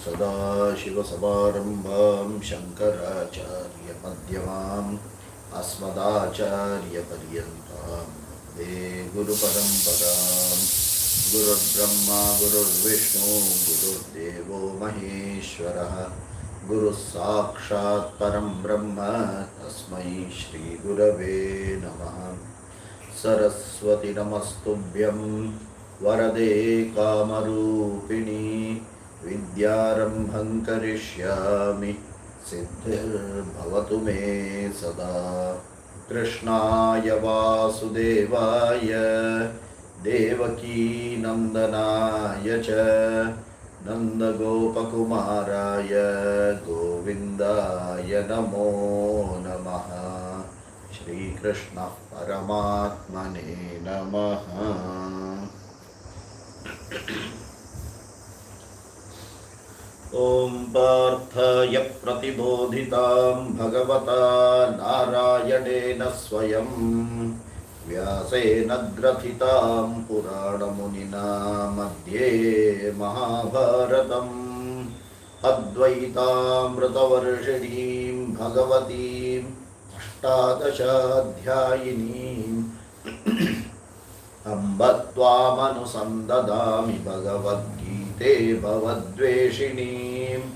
सदाशिवसमारम्भां शङ्कराचार्यमध्यमाम् अस्मदाचार्यपर्यन्तां वन्दे गुरुपरम्परां। गुरुर्ब्रह्मा गुरुर्विष्णु गुरुर्देवो महेश्वरः गुरुः साक्षात् परं ब्रह्म तस्मै श्रीगुरवे नमः। सरस्वती नमस्तुभ्यं वरदे कामरूपिणी विद्यारम्भं करिष्यामि सिद्धिर्भवतु मे सदा। कृष्णाय वासुदेवाय देवकीनन्दनाय च नन्दगोपकुमाराय गोविन्दाय नमो नमः। श्रीकृष्णः परमात्मने नमः। ॐ पार्थाय प्रतिबोधितां भगवता नारायणेन स्वयं व्यासेन ग्रथितां पुराणमुनिना मध्ये महाभारतम् अद्वैतामृतवर्षिणीं भगवतीम् अष्टादशाध्यायिनीम् अम्ब त्वामनुसन्ददामि भगवद्गीते भवद्वेषिणीम्।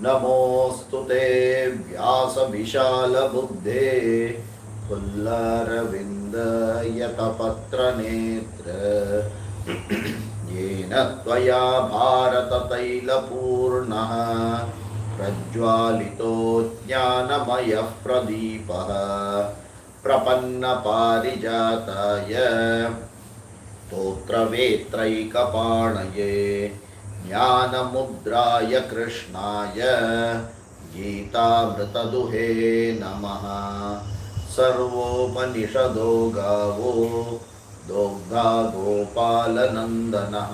नमोऽस्तु ते व्यासविशालबुद्धे पुल्लारविन्दयतपत्रनेत्र येन त्वया भारततैलपूर्णः प्रज्वालितो ज्ञानमयः प्रदीपः प्रपन्नपारिजाताय स्तोत्रवेत्रैकपाणये ज्ञानमुद्राय कृष्णाय गीतामृतदुहे नमः। सर्वोपनिषदो गावो दोग्धा गोपालनन्दनः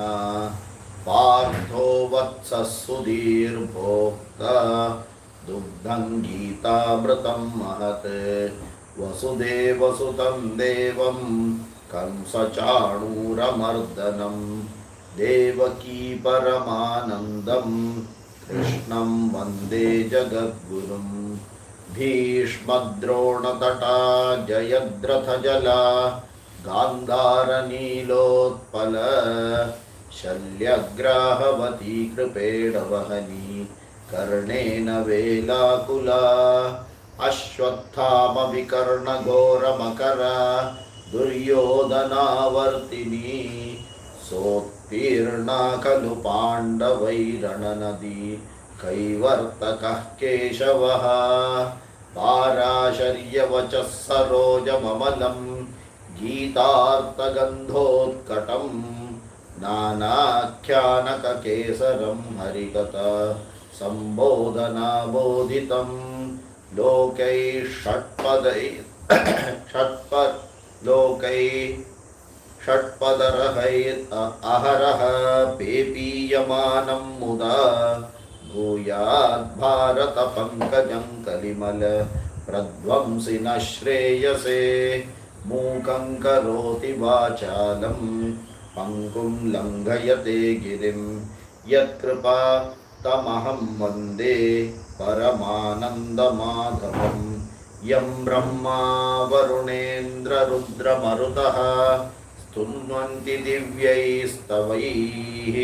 पार्थो वत्सः सुधीर्भोक्ता दुग्धं गीतामृतं महत्। वसुदेवसुतं देवं कंसचाणूरमर्दनं देवकी परमानन्दं कृष्णं वन्दे जगद्गुरुं। भीष्मद्रोणतटा जयद्रथजला गान्धारनीलोत्पल शल्यग्राहवती कृपेण वहनी कर्णेन वेलाकुला अश्वत्थामविकर्णघोरमकरा दुर्योधनावर्तिनी सोत्तीर्णा खलु पाण्डवैरणनदी कैवर्तकः केशवः पाराशर्यवचः सरोजममलं गीतार्थगन्धोत्कटं नानाख्यानककेसरं हरिकथा सम्बोधनाबोधितं लोकैः षट्पदरहैः अहरः पेपीयमानं मुदा भूयाद्भारतपङ्कजं कलिमल प्रध्वंसि न श्रेयसे मूकं करोति वाचालं पङ्कुं लङ्घयते गिरिं यत्कृपा तमहं वन्दे परमानन्दमाधवं यं ब्रह्मा वरुणेन्द्ररुद्रमरुतः स्तुन्वन्ति दिव्यैस्तवैः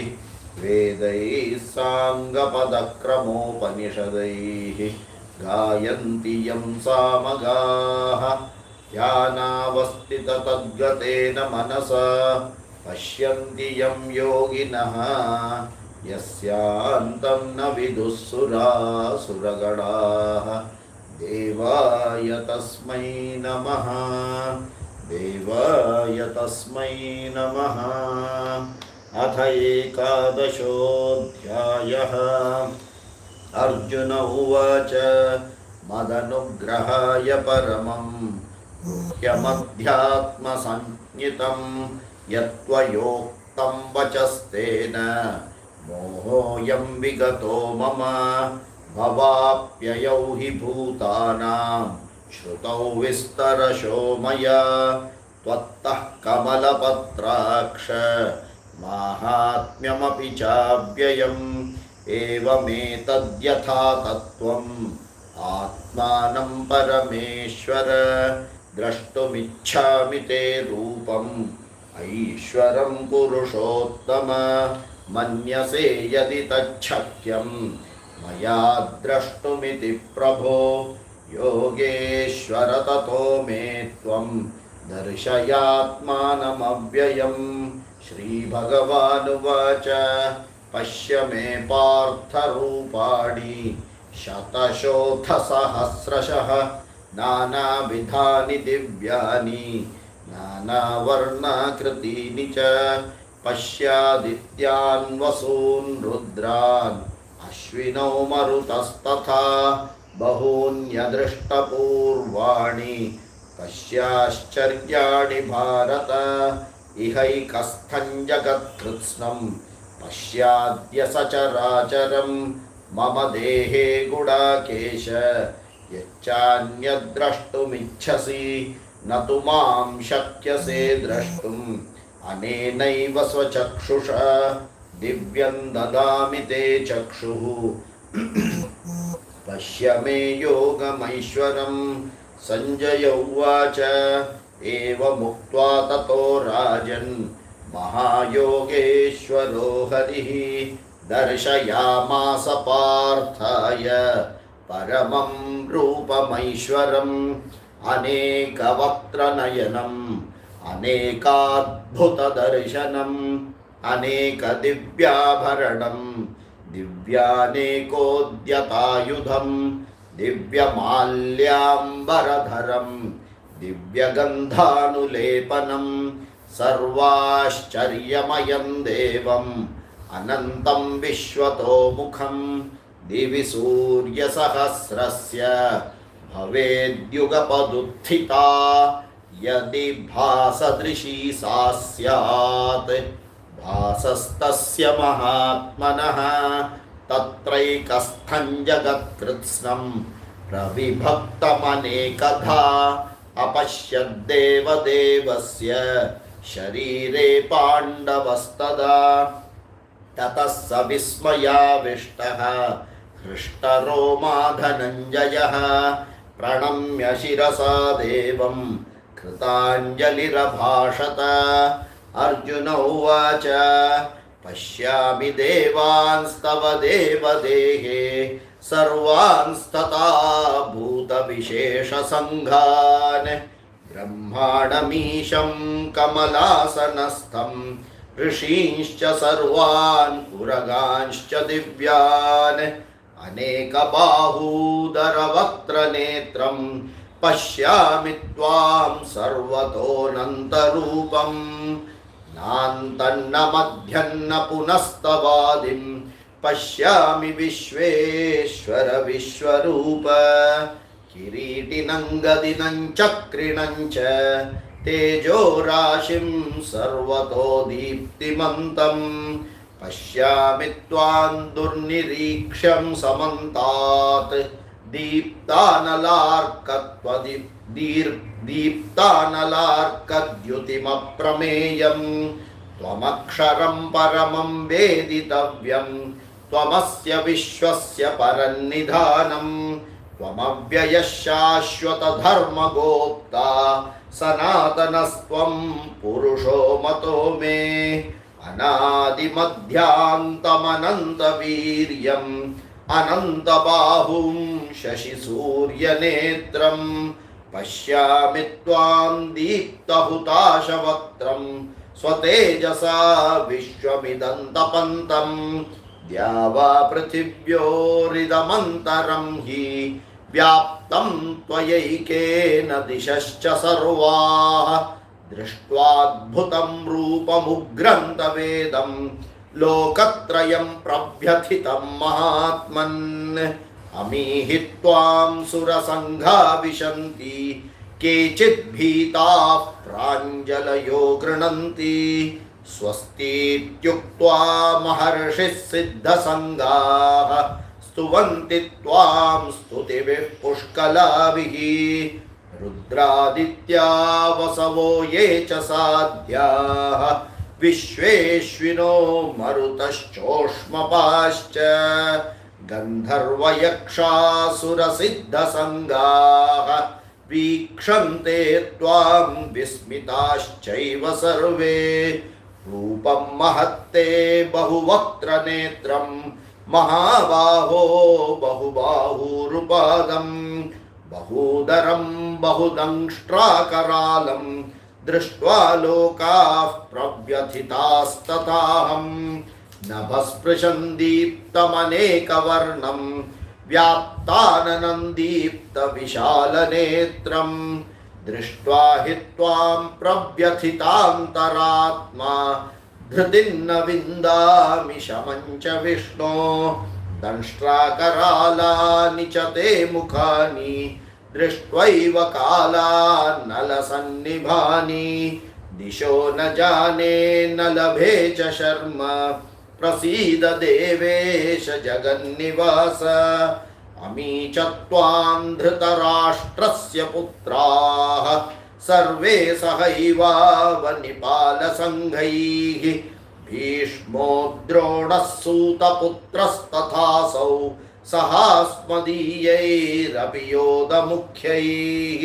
वेदैः साङ्गपदक्रमोपनिषदैः गायन्ति यं सामगाः ध्यानावस्थिततद्गतेन मनसा पश्यन्ति यं योगिनः यस्यान्तं न विदुः सुरासुरगणाः देवाय तस्मै नमः देवाय तस्मै नमः अथ एकादशोऽध्यायः अर्जुन उवाच मदनुग्रहाय परमं गुह्यमध्यात्मसंज्ञितं यत्त्वयोक्तं वचस्तेन मोहोऽयं विगतो मम भवाप्ययौ हि भूतानां श्रुतौ विस्तरशो मया त्वत्तः कमलपत्राक्ष माहात्म्यमपि चाव्ययम् एवमेतद्यथा तत्त्वम् आत्मानं परमेश्वर द्रष्टुमिच्छामि ते रूपम् ऐश्वरं पुरुषोत्तम मन्यसे यदि तच्छक्यं मया द्रष्टुमिति प्रभो योगेश्वर ततो मे त्वं दर्शयात्मानमव्ययम् श्रीभगवानुवाच पश्य मे पार्थरूपाणि शतशोथसहस्रशः नानाविधानि दिव्यानि नानावर्णाकृतीनि च पश्यादित्यान् वसून् रुद्रान् अश्विनौ मरुतस्तथा बहून्यदृष्टपूर्वाणि पश्याश्चर्याणि भारत इहैकस्थं जगत्कृत्स्नं पश्याद्य सचराचरं मम देहे गुडाकेश यच्चान्यद्द्रष्टुमिच्छसि न तु मां शक्यसे द्रष्टुम् अनेनैव स्वचक्षुषा दिव्यं ददामि ते चक्षुः पश्य मे योगमैश्वरं सञ्जय उवाच एवमुक्त्वा ततो राजन् महायोगेश्वरो हरिः दर्शयामास पार्थाय परमं रूपमैश्वरम् अनेकवक्त्रनयनम् अनेकाद्भुतदर्शनम् अनेकदिव्याभरणम् दिव्यानेकोद्यतायुधम् दिव्यमाल्याम्बरधरम् दिव्यगन्धानुलेपनम् सर्वाश्चर्यमयं देवम् अनन्तं विश्वतोमुखम् दिवि सूर्यसहस्रस्य भवेद्युगपदुत्थिता यदि भासदृशी सा स्यात् भासस्तस्य महात्मनः तत्रैकस्थं जगत्कृत्स्नं प्रविभक्तमनेकधा अपश्यद्देवदेवस्य शरीरे पाण्डवस्तदा ततः स विस्मयाविष्टः हृष्टरोमा धनञ्जयः प्रणम्य शिरसा देवं कृताञ्जलिरभाषत। अर्जुन उवाच पश्यामि देवांस्तव देवदेहे सर्वांस्तथा भूतविशेषसङ्घान् ब्रह्माणमीशं कमलासनस्थं ऋषींश्च सर्वान् पुरगांश्च दिव्यान् अनेकबाहूदरवक्त्रनेत्रं पश्यामि त्वां सर्वतोऽनन्तरूपम् नान्तन्न मध्यन्न पुनस्तवादिं पश्यामि विश्वेश्वर विश्वरूप। किरीटिनं गदिनं चक्रिणं च तेजोराशिं सर्वतो दीप्तिमन्तं पश्यामि त्वां दुर्निरीक्ष्यं समन्तात् दीप्तानलार्कद्युतिमप्रमेयं त्वमक्षरं परमं वेदितव्यं त्वमस्य विश्वस्य परन्निधानं त्वमव्ययः शाश्वतधर्मगोप्ता सनातनस्त्वं पुरुषो मतो मे अनादिमध्यान्तमनन्तवीर्यम् अनन्तबाहुं शशिसूर्यनेत्रं पश्यामि त्वां दीप्तहुताशवक्त्रं स्वतेजसा विश्वमिदन्तपन्तं द्यावा पृथिव्योरिदमन्तरं हि व्याप्तं त्वयैकेन दिशश्च सर्वाः दृष्ट्वाद्भुतं रूपमुग्रं तवेदं लोकत्रयं प्रव्यथितं महात्मन् अमीहि त्वां सुरसङ्घा विशन्ति केचिद्भीताः प्राञ्जलयो गृह्णन्ति स्वस्तीत्युक्त्वा महर्षिः सिद्धसङ्घाः स्तुवन्ति त्वां स्तुतिभिः पुष्कलाभिः रुद्रादित्या वसवो ये च साध्याः विश्वेश्विनो मरुतश्चोष्मपाश्च गन्धर्वयक्षासुरसिद्धसङ्गाः वीक्षन्ते त्वां विस्मिताश्चैव सर्वे रूपं महत्ते बहुवक्त्रनेत्रं महाबाहो बहुबाहुरुपादं बहुदरं बहुदंष्ट्राकरालं दृष्ट्वा लोकाः प्रव्यथितास्तथाहं नभस्पृशं दीप्तमनेकवर्णं व्याप्ताननं दीप्तविशालनेत्रं दृष्ट्वा हि त्वां प्रव्यथितान्तरात्मा धृतिर्न विन्दामि शमं च विष्णो दंष्ट्राकरालानि च ते मुखानि दृष्ट्वैव कालानलसन्निभानि दिशो न जाने न लभे च शर्म प्रसीद देवेश जगन्निवास अमी च त्वां धृतराष्ट्रस्य पुत्राः सर्वे सहैवावनिपालसङ्घैः भीष्मो द्रोणः सूतपुत्रस्तथासौ सहास्मदीयैरपि योधमुख्यैः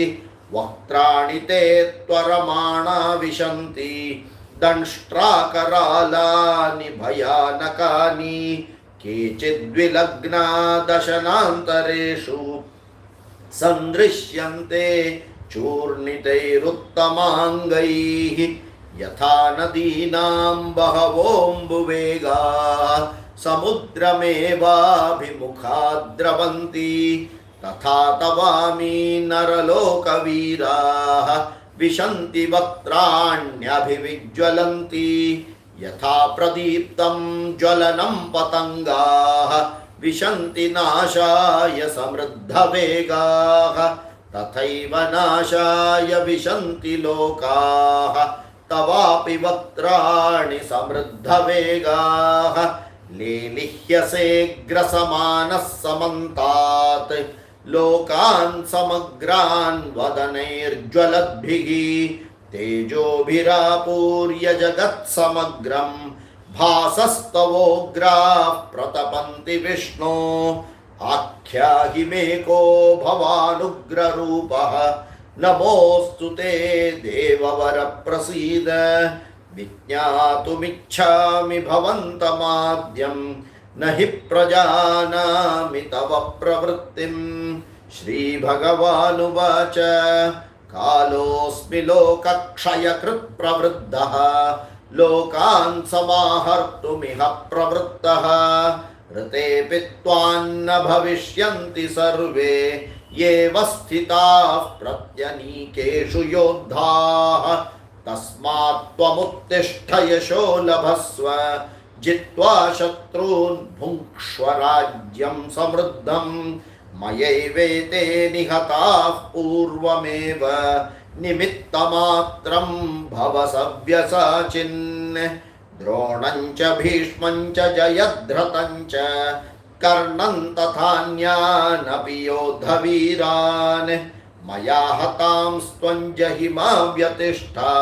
वक्त्राणि ते त्वरमाणा विशन्ति दंष्ट्राकरालानि भयानकानि केचिद्विलग्ना दशनान्तरेषु सन्दृश्यन्ते चूर्णितैरुत्तमाङ्गैः यथा नदीनां बहवोऽम्बुवेगाः समुद्रमेवाभिमुखा द्रवन्ति तथा तवामी नरलोकवीराः विशन्ति वक्त्राण्यभिविज्वलन्ति यथा प्रदीप्तं ज्वलनं पतङ्गाः विशन्ति नाशाय समृद्धवेगाः तथैव नाशाय विशन्ति लोकाः तवापि वक्त्राणि समृद्धवेगाः लेलिह्यसेऽग्रसमानः समन्तात् लोकान् समग्रान् वदनैर्ज्वलद्भिः तेजोभिरापूर्य जगत्समग्रं भासस्तवोग्राः प्रतपन्ति विष्णो आख्याहि मे को भवानुग्ररूपः नमोऽस्तु ते देववर प्रसीद विज्ञातुमिच्छामि भवन्तमाद्यं न हि प्रजानामि तव प्रवृत्तिं श्रीभगवानुवाच कालोऽस्मि लोकक्षयकृत् प्रवृद्धः लोकान् समाहर्तुमिह प्रवृत्तः ऋतेऽपि त्वान्न भविष्यन्ति सर्वे येव स्थिताः प्रत्यनीकेषु योद्धाः तस्मात् त्वमुत्तिष्ठ यशो लभस्व जित्वा शत्रून् भुङ्क्ष्व राज्यं समृद्धं मयैवेते निहताः पूर्वमेव निमित्तमात्रं भव सव्यसाचिन् द्रोणं च भीष्मं च जयद्रथं च कर्णं तथान्यानपि योद्धवीरान् मया हतांस्त्वं जहिमा व्यतिष्ठा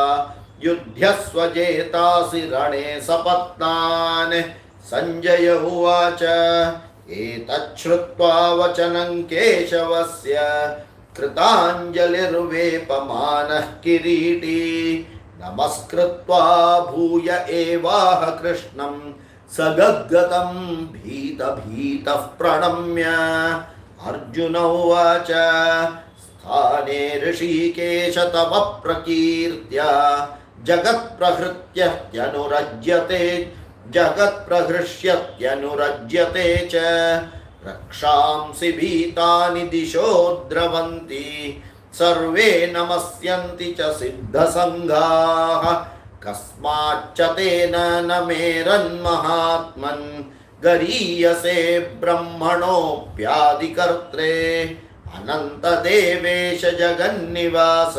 युध्यस्व जेतासि रणे सपत्नान् सञ्जय उवाच एतच्छ्रुत्वा वचनं केशवस्य कृताञ्जलिर्वेपमानः किरीटी नमस्कृत्वा भूय एवाह कृष्णं सगद्गतं भीतः प्रणम्य अर्जुन उवाच स्थाने ऋषिकेश तव प्रकीर्त्या जगत्प्रहृष्यत्यनुरज्यते च रक्षांसि भीतानि दिशो द्रवन्ति सर्वे नमस्यन्ति च सिद्धसङ्घाः कस्माच्च तेन न मेरन्महात्मन् गरीयसे ब्रह्मणोऽप्यादिकर्त्रे अनन्तदेवेश जगन्निवास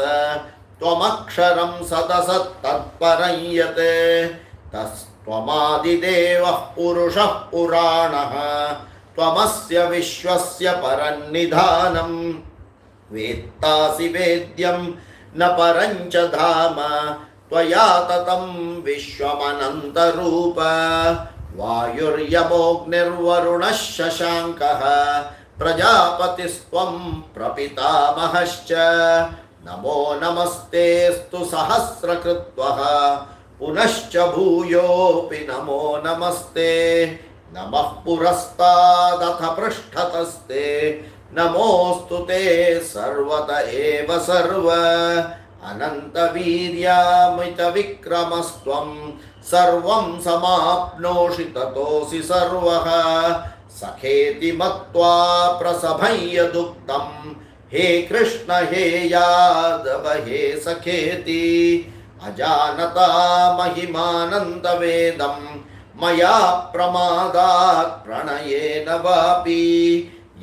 त्वमक्षरं सदसत्तत्परं यत् तस्त्वमादिदेवः पुरुषः पुराणः त्वमस्य विश्वस्य परन्निधानम् वेत्तासि वेद्यं न परं च धाम त्वया ततं विश्वमनन्तरूप वायुर्यमोऽग्निर्वरुणः शशाङ्कः प्रजापतिस्त्वं प्रपितामहश्च नमो नमस्तेऽस्तु सहस्रकृत्वः पुनश्च भूयोऽपि नमो नमस्ते नमः पुरस्तादथ पृष्ठतस्ते नमोऽस्तु ते सर्वत एव सर्व अनन्तवीर्यामितविक्रमस्त्वं सर्वं समाप्नोषि ततोऽसि सर्वः सखेति मत्वा प्रसभं यदुक्तं हे कृष्ण हे यादव हे सखेति अजानता महिमानन्दवेदं मया प्रमादात् प्रणयेन वापि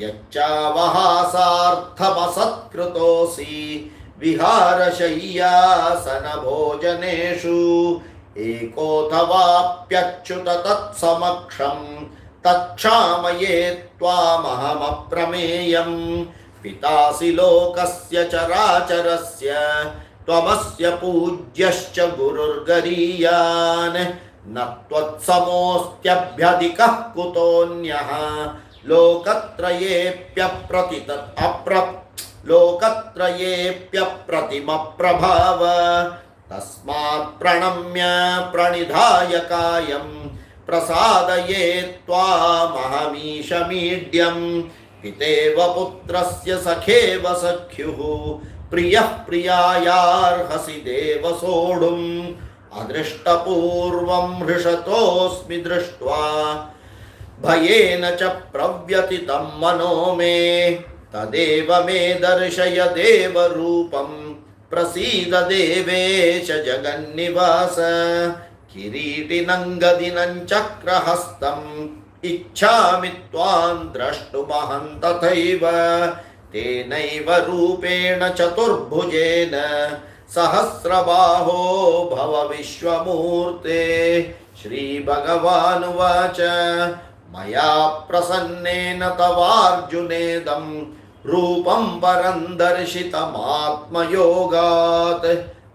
यच्चावहासार्थमसत्कृतोऽसि विहारशय्यासनभोजनेषु एकोऽथवाप्यच्युत तत्समक्षं तत्क्षामये त्वामहमप्रमेयं पितासि लोकस्य चराचरस्य त्वमस्य पूज्यश्च गुरुर्गरीयान् न त्वत्समोऽस्त्यभ्यधिकः कुतोऽन्यः लोकत्रयेऽप्यप्रतिमप्रभाव तस्मात् प्रणम्य प्रणिधाय कायं प्रसादये त्वामहमीशमीड्यं पितेव पुत्रस्य सखेव सख्युः प्रियः प्रियायार्हसि देव सोढुम् अदृष्टपूर्वं हृषतोऽस्मि दृष्ट्वा भयेन च प्रव्यथितं मनो मे तदेव मे दर्शय देवरूपं प्रसीद देवेश जगन्निवास किरीटिनं गदिनं चक्रहस्तम् इच्छामि त्वां द्रष्टुमहं तथैव तेनैव रूपेण चतुर्भुजेन सहस्रबाहो भव विश्वमूर्ते श्रीभगवानुवाच मया प्रसन्नेन तवार्जुनेदं रूपं परं दर्शितमात्मयोगात्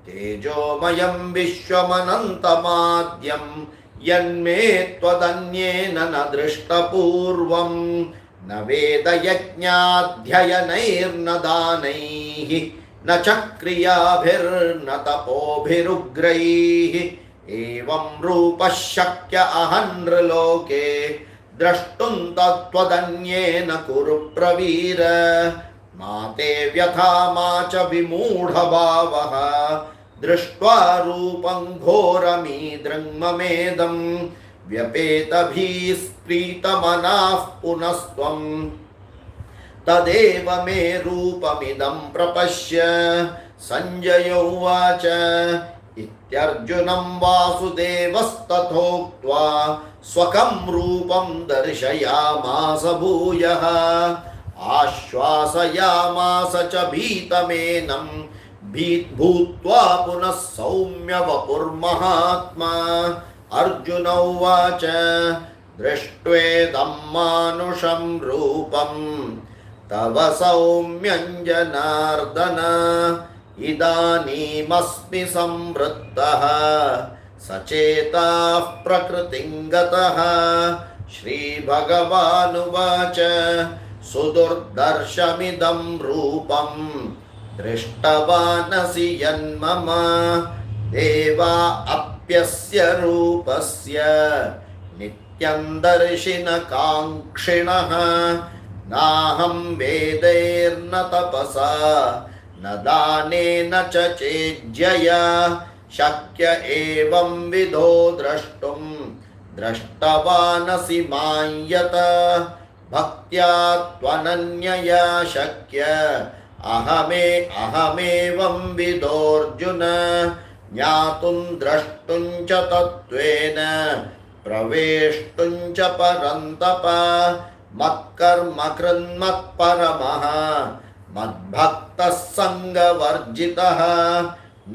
तेजोमयं विश्वमनन्तमाद्यं यन्मे त्वदन्येन न दृष्टपूर्वं न वेदयज्ञाध्ययनैर्न दानैः न च क्रियाभिर्न तपोभिरुग्रैः एवं रूपः शक्य अहन्नृलोके द्रष्टुं तत्त्वदन्येन कुरु प्रवीर मा ते व्यथा मा च विमूढभावः दृष्ट्वा रूपं घोरमीदृङ्ममेदं व्यपेतभिः स्प्रीतमनाः पुनस्त्वं तदेव मे रूपमिदं प्रपश्य संजय उवाच इत्यर्जुनं वासुदेवस्तथोक्त्वा स्वकं रूपं दर्शयामास भूयः आश्वासयामास च भीतमेनं भूत्वा पुनः सौम्य वपुर्महात्मा अर्जुन उवाच दृष्ट्वेदं मानुषं रूपं तव सौम्यं जनार्दन इदानीमस्मि संवृत्तः सचेताः प्रकृतिं गतः श्रीभगवानुवाच सुदुर्दर्शमिदं रूपं दृष्टवानसि यन्मम देवा अप्यस्य रूपस्य नित्यं दर्शिनकाङ्क्षिणः नाहं वेदैर्न तपसा न दानेन च चेज्जया शक्य एवं विधो द्रष्टुं दृष्टवानसि मां यतः भक्त्या त्वनन्यया शक्य अहमेवं विदोऽर्जुन ज्ञातुं द्रष्टुं च तत्त्वेन प्रवेष्टुं च परन्तप मत्कर्म कृन्मत्परमः मद्भक्तः सङ्गवर्जितः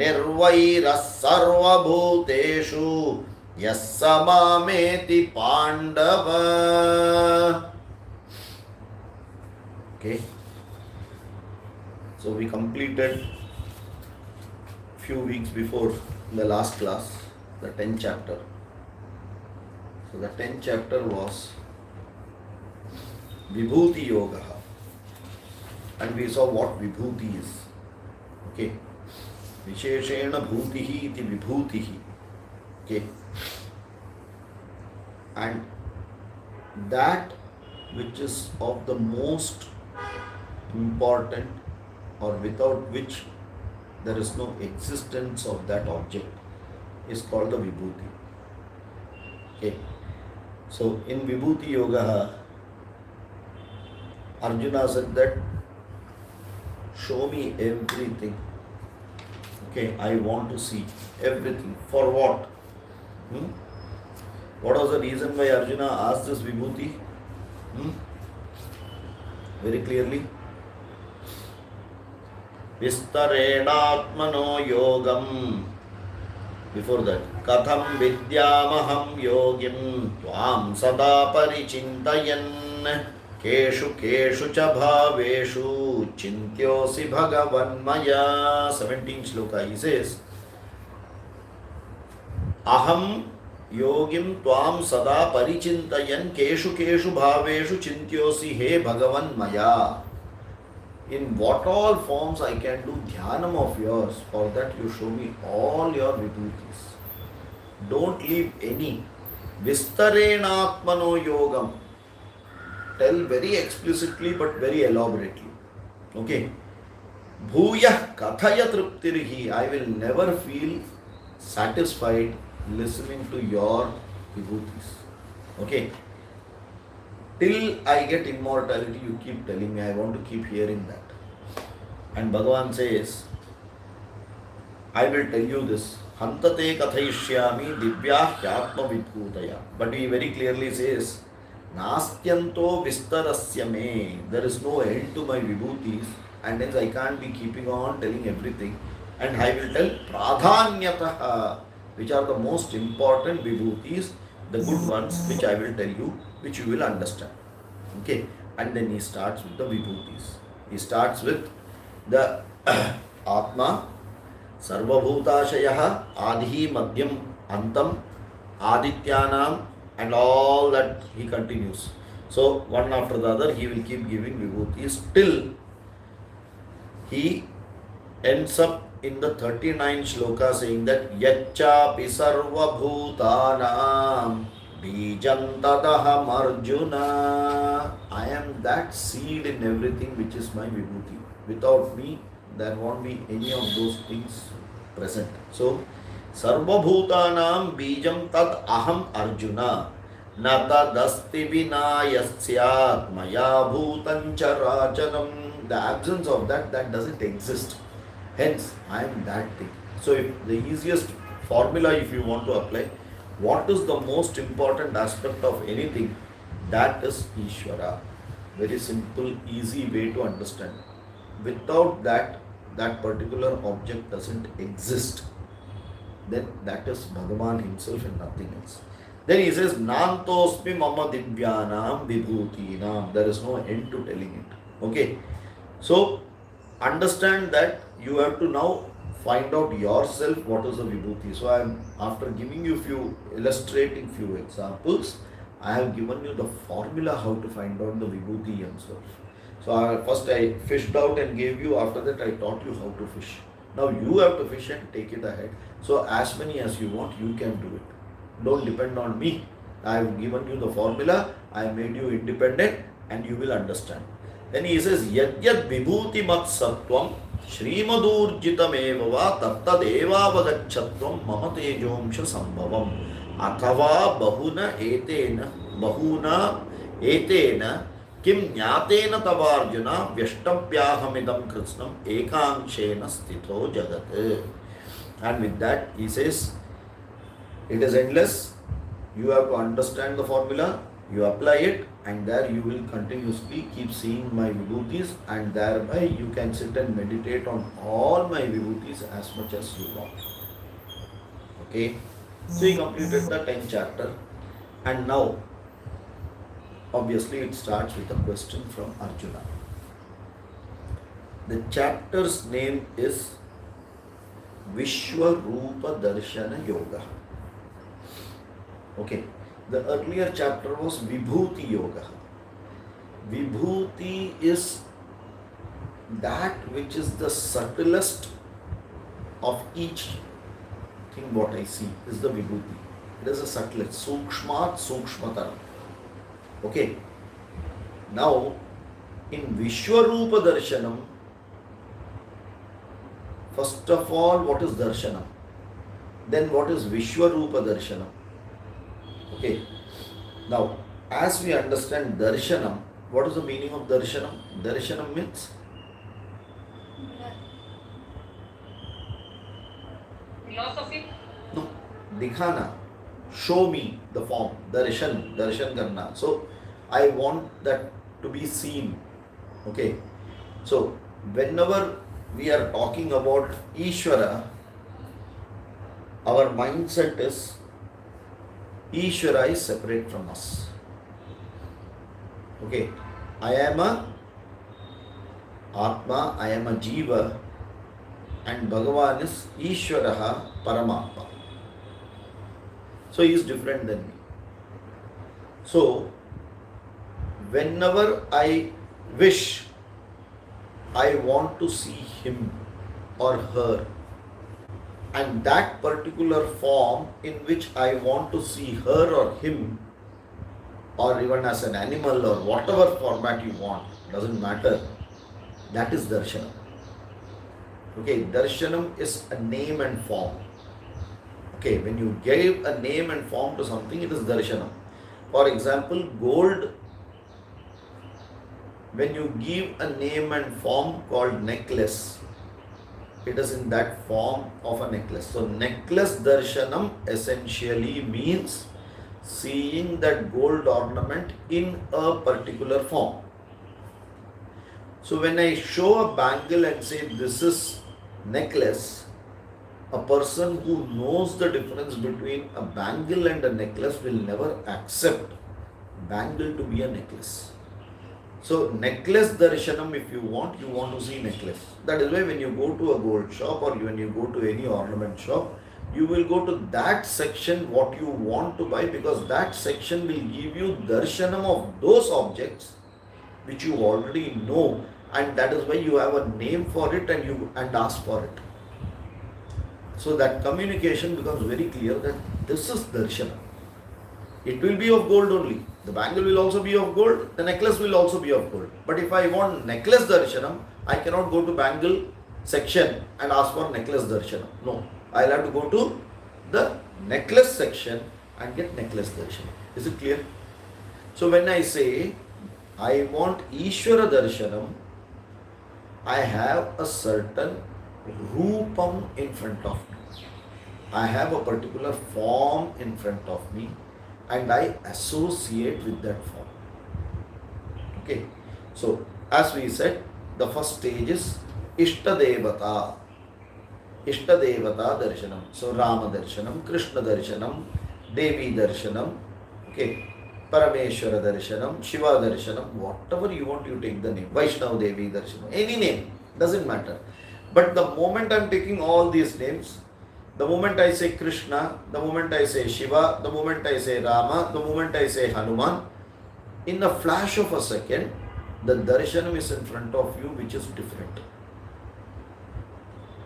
निर्वैरः सर्वभूतेषु यः स मामेति Pandava. Okay, so we completed few weeks before the last class the 10th chapter. So the 10th chapter was Vibhuti Yoga, and we saw what Vibhuti is. Okay, Visheshena Bhutihi iti Vibhutihi. Okay, and that which is of the most important, or without which there is no existence of that object, is called the Vibhuti. Okay, so in Vibhuti Yoga, Arjuna said that show me everything. Okay, I want to see everything. For what? What was the reason why Arjuna asked this Vibhuti? Very clearly. Vistarenatmano yogam. Before that, katham vidyamaham yogim tvam sada parichintayan keshu keshu cha bhaveshu chintyosi bhagavan maya. 17th shloka, he says, aham yogim tvam sada parichintayan keshu keshu bhaveshu chintyosi he bhagavan maya. In what all forms I can do dhyanam of yours, for that you show me all your vibhutis. Don't leave any. Vistarenatmano yogam. Tell very explicitly but very elaborately. Okay. Bhuyah kathaya triptirihi. I will never feel satisfied listening to your vibhutis. Okay. Till I get immortality, you keep telling me. I want to keep hearing that. And Bhagavan says, I will tell you this. Hantate kathayishyami divyah hyatma vidbhutaya. But he very clearly says, Nastyanto vistarasya me. There is no end to my vibhutis, and hence I can't be keeping on telling everything. And I will tell pradhanyataha, which are the most important vibhutis, the good ones, which I will tell you, which you will understand. Okay, and then he starts with the vibhutis. He starts with the Atma, Sarvabhutashayah, Adhi, Madhyam, Antam, Adityanam, and all that he continues. So, one after the other, he will keep giving vibhutis till he ends up in the 39th shloka saying that Yachapi sarva bhutanam bijam tadaham arjuna. I am that seed in everything which is my vibhuti. Without me, there won't be any of those things present. So, sarva bhutanam bijam tad aham arjuna. Nata dasti vina yasyat maya bhutan charachanam. The absence of that, that doesn't exist. Hence, I am that thing. So, if the easiest formula, if you want to apply, what is the most important aspect of anything? That is Ishvara. Very simple, easy way to understand. Without that, that particular object doesn't exist. Then that is Bhagavan himself and nothing else. Then he says, Nantosmi mama divyanam vibhutinam. There is no end to telling it. Okay. So, understand that you have to now find out yourself what is the vibhuti. So, I am, after giving you illustrating few examples, I have given you the formula how to find out the vibhuti himself. So, first I fished out and gave you, after that I taught you how to fish. Now, you have to fish and take it ahead. So, as many as you want, you can do it. Don't depend on me. I have given you the formula, I have made you independent, and you will understand. Then he says, Yadyad vibhuti mat sattvam Shrimadurjitam evava tattadeva vagachatvam mama tejomsha sambhavam athava bahuna etena kim jnatena tavarjuna vyashtabhyahamidam krishnam ekanshena sthito jagat. And with that he says, it is endless. You have to understand the formula, you apply it, and there you will continuously keep seeing my vibhutis, and thereby you can sit and meditate on all my vibhutis as much as you want. Okay? So he completed the 10th chapter, and now obviously it starts with a question from Arjuna. The chapter's name is Vishwarupa Darshana Yoga. Okay. The earlier chapter was Vibhuti Yoga. Vibhuti is that which is the subtlest of each thing what I see is the Vibhuti. It is the subtlest. Sukshmat Sukshmataram. Okay. Now, in Vishwarupa Darshanam, first of all, what is Darshanam? Then what is Vishwarupa Darshanam? Okay. Now, as we understand Darshanam, what is the meaning of Darshanam? Darshanam means? Philosophy? No. Dikhana. Show me the form. Darshan karna. So, I want that to be seen. Okay. So, whenever we are talking about Ishvara, our mindset is Ishvara is separate from us. Okay, I am a Atma, I am a Jiva, and Bhagavan is Ishvaraha Paramatma. So he is different than me. So, whenever I wish, I want to see him or her, and that particular form in which I want to see her or him, or even as an animal or whatever format you want, doesn't matter, that is Darshanam. Okay, Darshanam is a name and form. Okay, when you give a name and form to something, it is Darshanam. For example, gold, when you give a name and form called necklace, it is in that form of a necklace. So, necklace darshanam essentially means seeing that gold ornament in a particular form. So, when I show a bangle and say this is necklace, a person who knows the difference between a bangle and a necklace will never accept bangle to be a necklace. So, necklace darshanam, if you want to see necklace. That is why when you go to a gold shop or when you go to any ornament shop, you will go to that section what you want to buy, because that section will give you darshanam of those objects which you already know and that is why you have a name for it and ask for it. So that communication becomes very clear that this is darshana. It will be of gold only. The bangle will also be of gold, the necklace will also be of gold. But if I want necklace darshanam, I cannot go to bangle section and ask for necklace darshanam. No, I'll have to go to the necklace section and get necklace darshanam. Is it clear? So when I say I want Ishvara darshanam, I have a certain rupam in front of me. I have a particular form in front of me and I associate with that form. Okay. So as we said, the first stage is Ishtadevata. Ishtadevata darshanam. So Rama darshanam, Krishna darshanam, Devi darshanam, okay, Parameshwara darshanam, Shiva darshanam, whatever you want, you take the name. Vaishnav Devi darshanam, any name, doesn't matter. But the moment I am taking all these names, the moment I say Krishna, the moment I say Shiva, the moment I say Rama, the moment I say Hanuman, in a flash of a second, the darshanam is in front of you, which is different.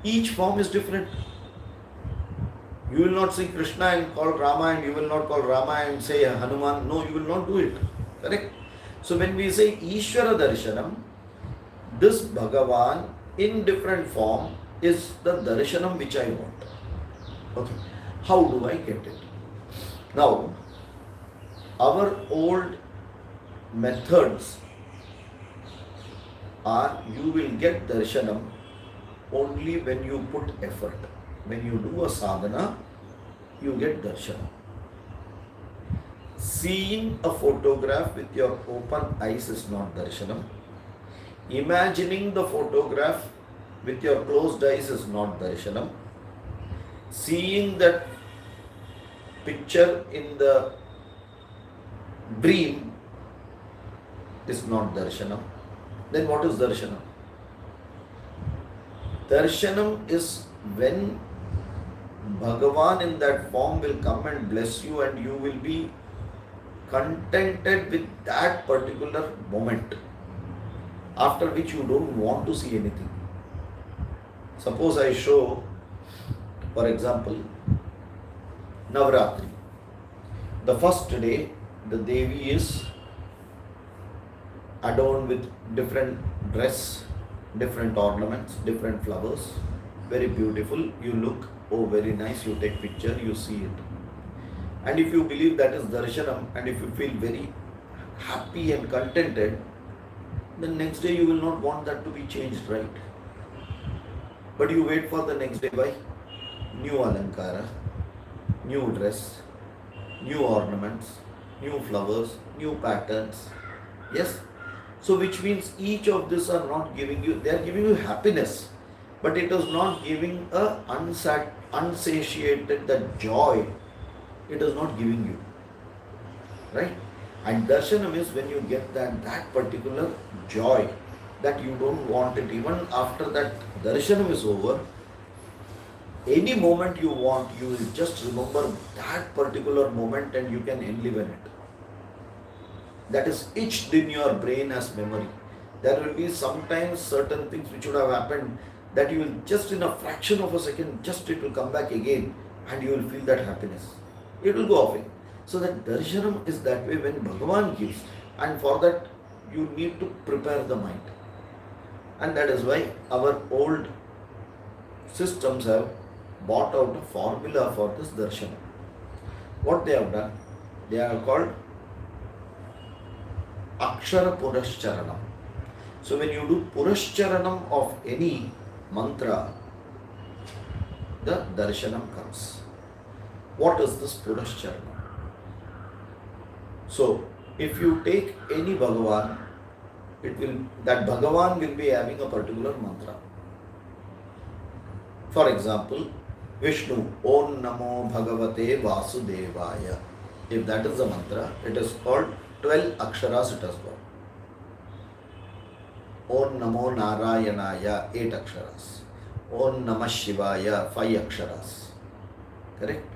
Each form is different. You will not see Krishna and call Rama, and you will not call Rama and say Hanuman. No, you will not do it. Correct? So when we say Ishvara darshanam, this Bhagavan in different form is the darshanam which I want. Okay. How do I get it? Now, our old methods are you will get darshanam only when you put effort. When you do a sadhana, you get darshanam. Seeing a photograph with your open eyes is not darshanam. Imagining the photograph with your closed eyes is not darshanam. Seeing that picture in the dream is not darshanam. Then what is darshanam? Darshanam is when Bhagavan in that form will come and bless you and you will be contented with that particular moment, after which you don't want to see anything. Suppose I show, for example, Navratri. The first day, the Devi is adorned with different dress, different ornaments, different flowers. Very beautiful. You look, oh, very nice. You take picture, you see it. And if you believe that is darshanam, and if you feel very happy and contented, then next day you will not want that to be changed, right? But you wait for the next day by new alankara, new dress, new ornaments, new flowers, new patterns. Yes? So which means each of these are not giving you, they are giving you happiness, but it is not giving a unsatiated, that joy, it is not giving you. Right? And darshanam is when you get that particular joy, that you don't want it. Even after that darshanam is over, any moment you want, you will just remember that particular moment and you can enliven it. That is etched in your brain as memory. There will be sometimes certain things which would have happened that you will just in a fraction of a second, just it will come back again and you will feel that happiness. It will go away. So that darshanam is that way when Bhagavan gives, and for that you need to prepare the mind. And that is why our old systems have bought out a formula for this darshanam. What they have done, they are called Akshara Purascharanam. So when you do Purascharanam of any mantra, the darshanam comes. What is this Purascharanam? So if you take any Bhagavan, that Bhagavan will be having a particular mantra. For example, Vishnu, Om Namo Bhagavate Vasudevaya. If that is the mantra, it is called 12 aksharas it has got. Om Namo Narayanaya, 8 aksharas. Om Namah Shivaya, 5 aksharas. Correct?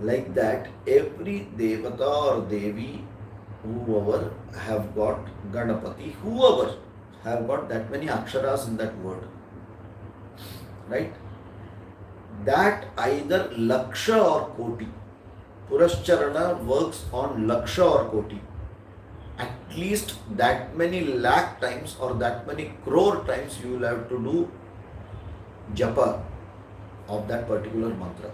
Like that, every Devata or Devi, whoever have got Ganapati, whoever, have got that many aksharas in that word. Right? That either laksha or koti. Purascharana works on laksha or koti. At least that many lakh times or that many crore times you will have to do japa of that particular mantra.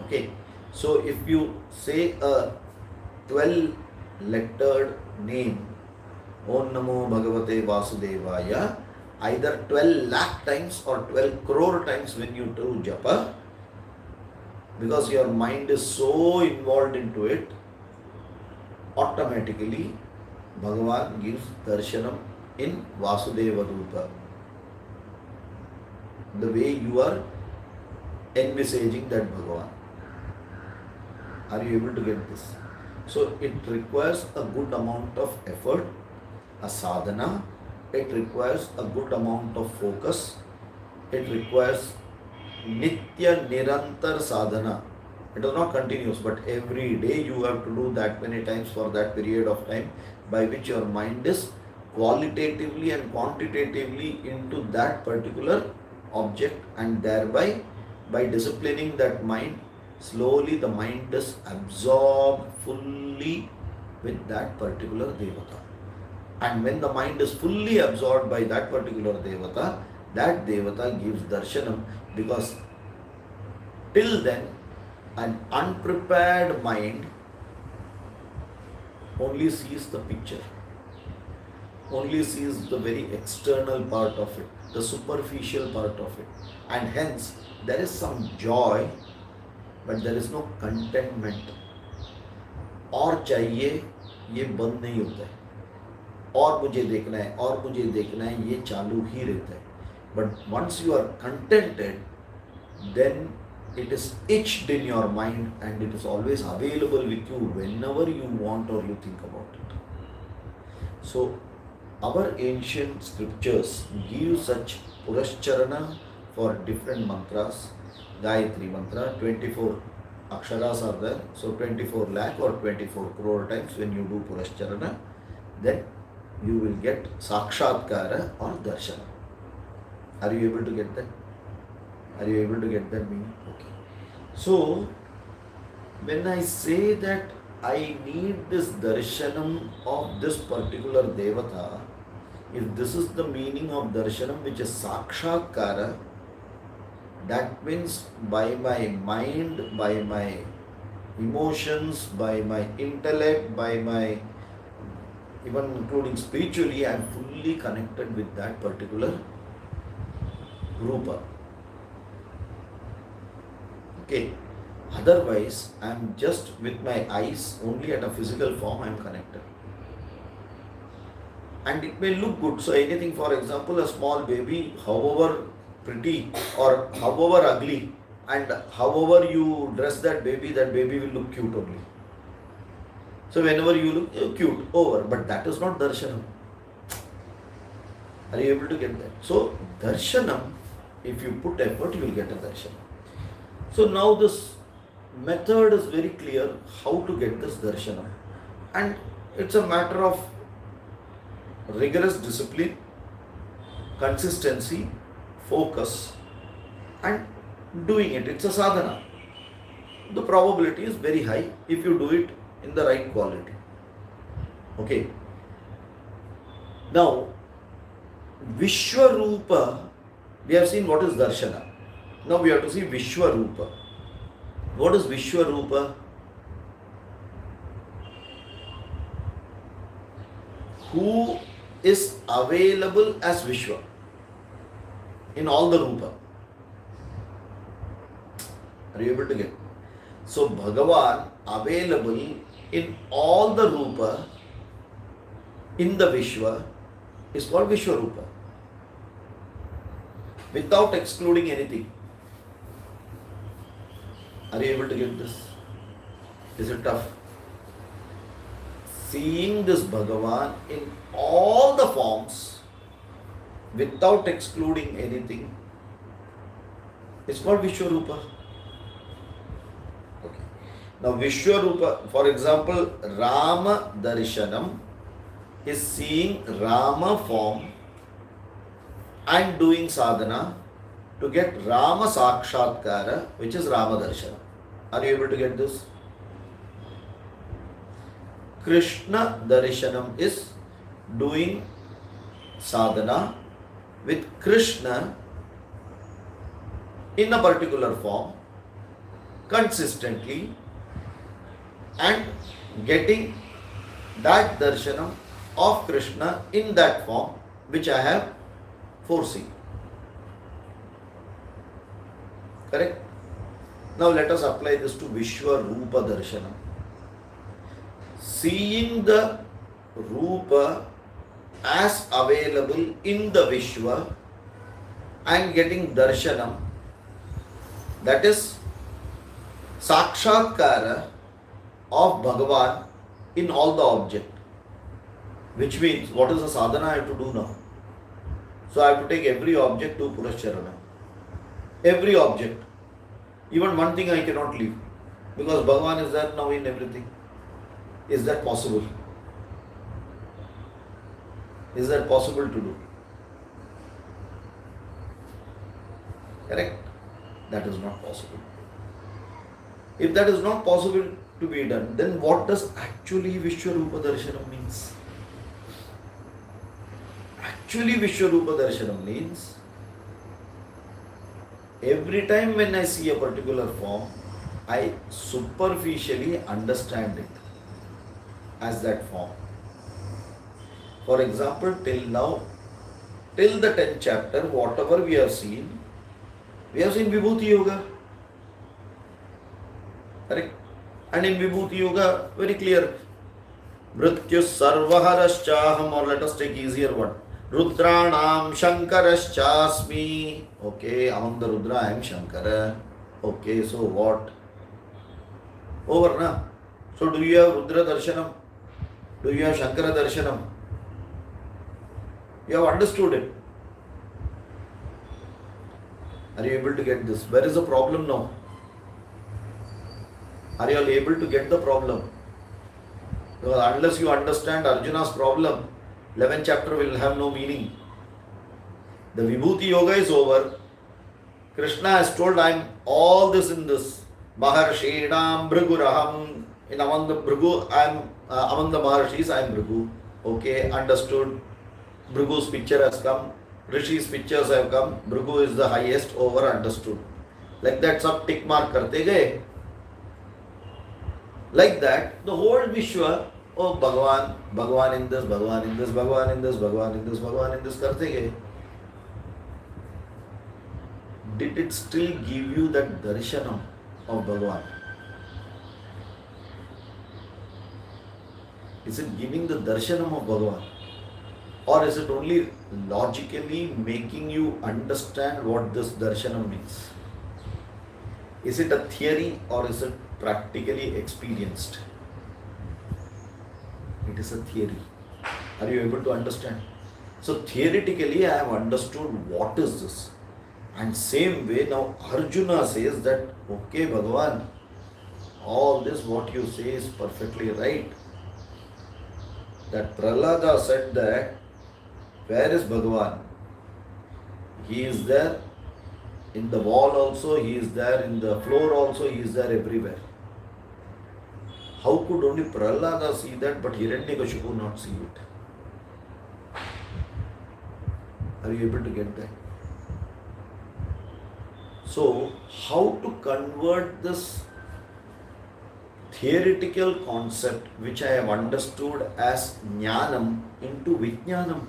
Okay. So if you say a 12-lettered name, Om Namo Bhagavate Vasudevaya, either 12 lakh times or 12 crore times when you do japa, because your mind is so involved into it, automatically Bhagavan gives darshanam in Vasudeva Rupa. The way you are envisaging that Bhagavan. Are you able to get this? So it requires a good amount of effort, a sadhana. It requires a good amount of focus. It requires nitya nirantar sadhana. It is not continuous, but every day you have to do that many times for that period of time, by which your mind is qualitatively and quantitatively into that particular object, and thereby by disciplining that mind, slowly the mind is absorbed fully with that particular devata. And when the mind is fully absorbed by that particular devata, that devata gives darshanam, because till then an unprepared mind only sees the picture, only sees the very external part of it, the superficial part of it, and hence there is some joy, but there is no contentment. और चाहिए ये बंद नहीं होता है, और मुझे देखना है, और मुझे देखना है, ये चालू ही रहता है. But once you are contented, then it is etched in your mind and it is always available with you whenever you want or you think about it. So our ancient scriptures give such purascharana for different mantras. Gayatri mantra, 24 aksharas are there, so 24 lakh or 24 crore times when you do purascharana, then you will get sakshatkara or darshana. Are you able to get that? Are you able to get that meaning? Okay. So when I say that I need this darshanam of this particular devata, if this is the meaning of darshanam, which is sakshatkara, that means by my mind, by my emotions, by my intellect, by my, even including spiritually, I am fully connected with that particular rupa. Okay. Otherwise, I am just with my eyes, only at a physical form I am connected. And it may look good. So anything, for example, a small baby, however pretty or however ugly, and however you dress that baby will look cute only. So whenever you look cute, over. But that is not darshanam. Are you able to get that? So darshanam, if you put effort, you will get a darshanam. So now this method is very clear how to get this darshanam. And it's a matter of rigorous discipline, consistency, focus, and doing it. It's a sadhana. The probability is very high if you do it in the right quality. Okay. Now, Vishwarupa, we have seen what is darshana. Now we have to see Vishwarupa. What is Vishwarupa? Who is available as Vishwa in all the Rupa? Are you able to get? So Bhagavan available in all the Rupa in the Vishwa is called Vishwarupa, without excluding anything. Are you able to get this? Is it tough? Seeing this Bhagavan in all the forms without excluding anything is called Vishwarupa. Okay. Now Vishwarupa, for example, Rama Darshanam is seeing Rama form and doing sadhana to get Rama Sakshatkara, which is Rama Darshana. Are you able to get this? Krishna Darshanam is doing sadhana with Krishna in a particular form consistently and getting that darshanam of Krishna in that form which I have foreseen. Correct? Now let us apply this to Vishwa Rupa Darshanam. Seeing the Rupa as available in the Vishwa and getting darshanam, that is Sakshatkara of Bhagavan in all the object. Which means, what is the sadhana I have to do now? So I have to take every object to Purashcharana. Every object. Even one thing I cannot leave. Because Bhagavan is there now in everything. Is that possible? Is that possible to do? Correct? That is not possible. If that is not possible to be done, then what does actually Vishwarupa Darshanam means? Actually Vishwarupa Darshanam means every time when I see a particular form, I superficially understand it as that form. For example, till now, till the 10th chapter, whatever we have seen Vibhuti Yoga. Correct? And in Vibhuti Yoga, very clear. Mrityu Sarvaharashchaham, or let us take easier one. Rudranam Shankarashchasmi. Okay, among the Rudra I am Shankara. Okay, so what? Over na. So do you have Rudra Darshanam? Do you have Shankara Darshanam? You have understood it. Are you able to get this? Where is the problem now? Are you all able to get the problem? Because unless you understand Arjuna's problem, 11th chapter will have no meaning. The Vibhuti Yoga is over. Krishna has told, I am all this in this. Maharshidam Bhriguraham. In among the Bhrigu, I am among the Maharshis, I am Bhrigu. Okay, understood. Bhrigu's picture has come. Rishi's pictures have come. Bhrigu is the highest, over, understood. Like that, sab tick mark karte gaye. Like that, the whole Vishwa, oh Bhagavan, Bhagavan in this, Bhagavan in this, Bhagavan in this, Bhagavan in this, Bhagavan in this karte gaye. Did it still give you that darshanam of Bhagavan? Is it giving the darshanam of Bhagavan? Or is it only logically making you understand what this darshanam means? Is it a theory or is it practically experienced? It is a theory. Are you able to understand? So theoretically I have understood what is this. And same way now Arjuna says that, okay Bhagavan, all this what you say is perfectly right. That Prahlada said that, where is Bhagavan? He is there in the wall also, he is there in the floor also, he is there everywhere. How could only Prahlada see that but Hiranyakashipu not see it? Are you able to get that? So, how to convert this theoretical concept which I have understood as Jnanam into Vijnanam?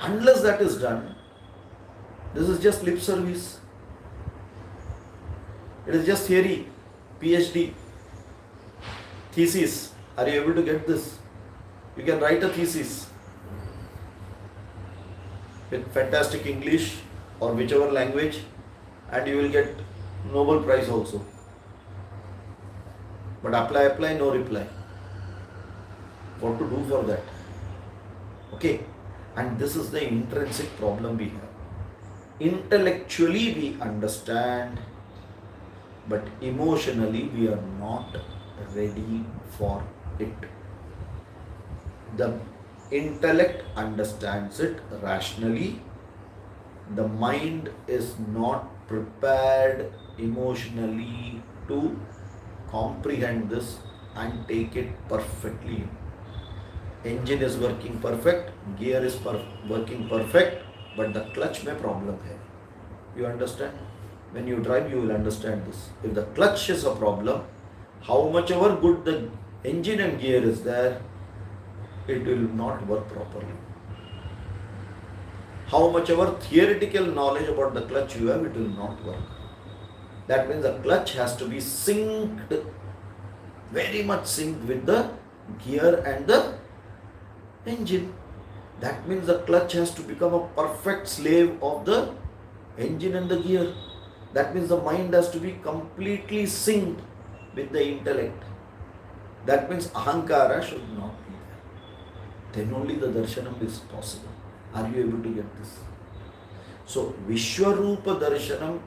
Unless that is done, this is just lip service. It is just theory, PhD, thesis. Are you able to get this? You can write a thesis with fantastic English or whichever language and you will get Nobel Prize also. But apply, no reply. What to do for that? Okay. And this is the intrinsic problem we have. Intellectually we understand, but emotionally we are not ready for it. The intellect understands it rationally. The mind is not prepared emotionally to comprehend this and take it perfectly. Engine is working perfect, gear is working perfect, but the clutch में problem है. You understand? When you drive, you will understand this. If the clutch is a problem, how much ever good the engine and gear is there, it will not work properly. How much ever theoretical knowledge about the clutch you have, it will not work. That means the clutch has to be synced, very much synced with the gear and the engine. That means the clutch has to become a perfect slave of the engine and the gear. That means the mind has to be completely synced with the intellect. That means ahankara should not be there. Then only the darshanam is possible. Are you able to get this? So Vishwarupa darshanam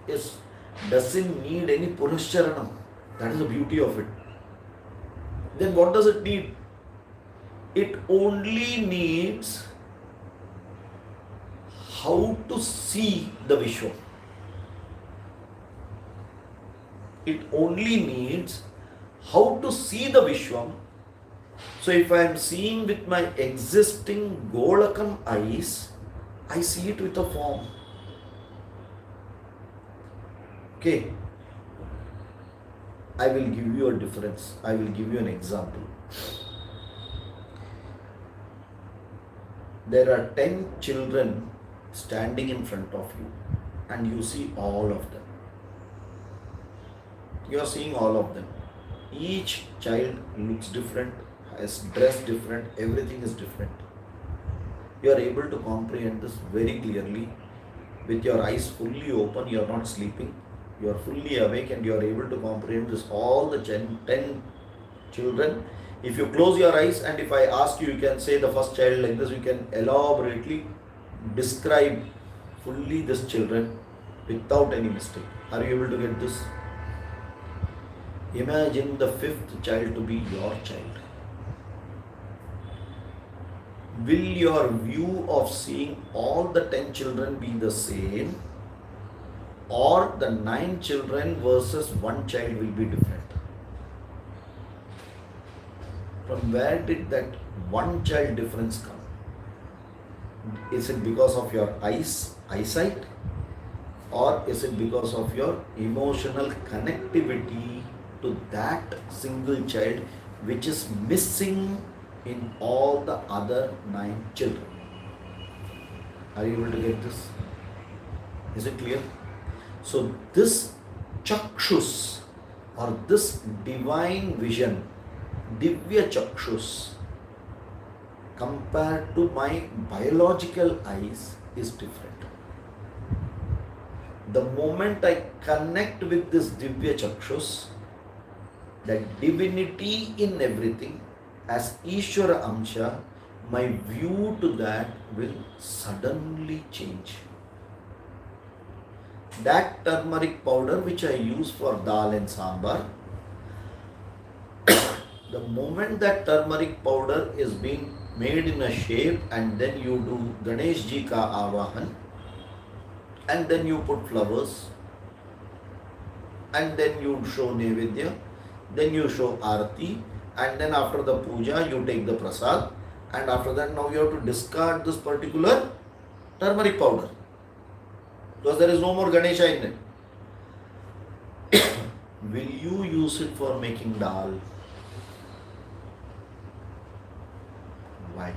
doesn't need any Purascharanam. That is the beauty of it. Then what does it need? It only needs how to see the Vishwa. It only needs how to see the Vishwam. So if I am seeing with my existing Golakam eyes, I see it with a form. Okay. I will give you a difference. I will give you an example. There are 10 children standing in front of you and you see all of them. You are seeing all of them. Each child looks different, is dressed different, everything is different. You are able to comprehend this very clearly. With your eyes fully open, you are not sleeping. You are fully awake and you are able to comprehend this. All the 10 children. If you close your eyes and if I ask you, you can say the first child like this, you can elaborately describe fully this children without any mistake. Are you able to get this? Imagine the 5th child to be your child. Will your view of seeing all the 10 children be the same, or the 9 children versus 1 child will be different? From where did that 1 child difference come? Is it because of your eyesight, or is it because of your emotional connectivity to that single child which is missing in all the other 9 children? Are you able to get this? Is it clear? So this chakshus or this divine vision, divya chakshus, compared to my biological eyes is different. The moment I connect with this divya chakshus, that divinity in everything, as Ishvara Amsha, my view to that will suddenly change. That turmeric powder which I use for dal and sambar, the moment that turmeric powder is being made in a shape and then you do Ganesh Ji ka Avahan and then you put flowers and then you show Nevedya, then you show Arati, and then after the puja you take the prasad, and after that now you have to discard this particular turmeric powder because there is no more Ganesha in it. Will you use it for making dal? Why?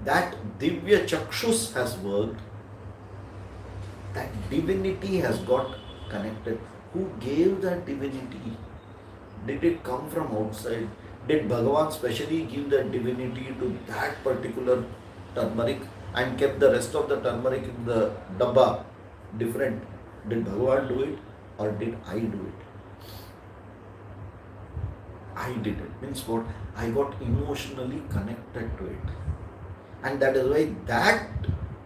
That divya chakshus has worked, that divinity has got connected. Who gave that divinity? Did it come from outside? Did Bhagavad specially give that divinity to that particular turmeric and kept the rest of the turmeric in the dabba different? Did Bhagavad do it or did I do it? I did it. Means what? I got emotionally connected to it. And that is why that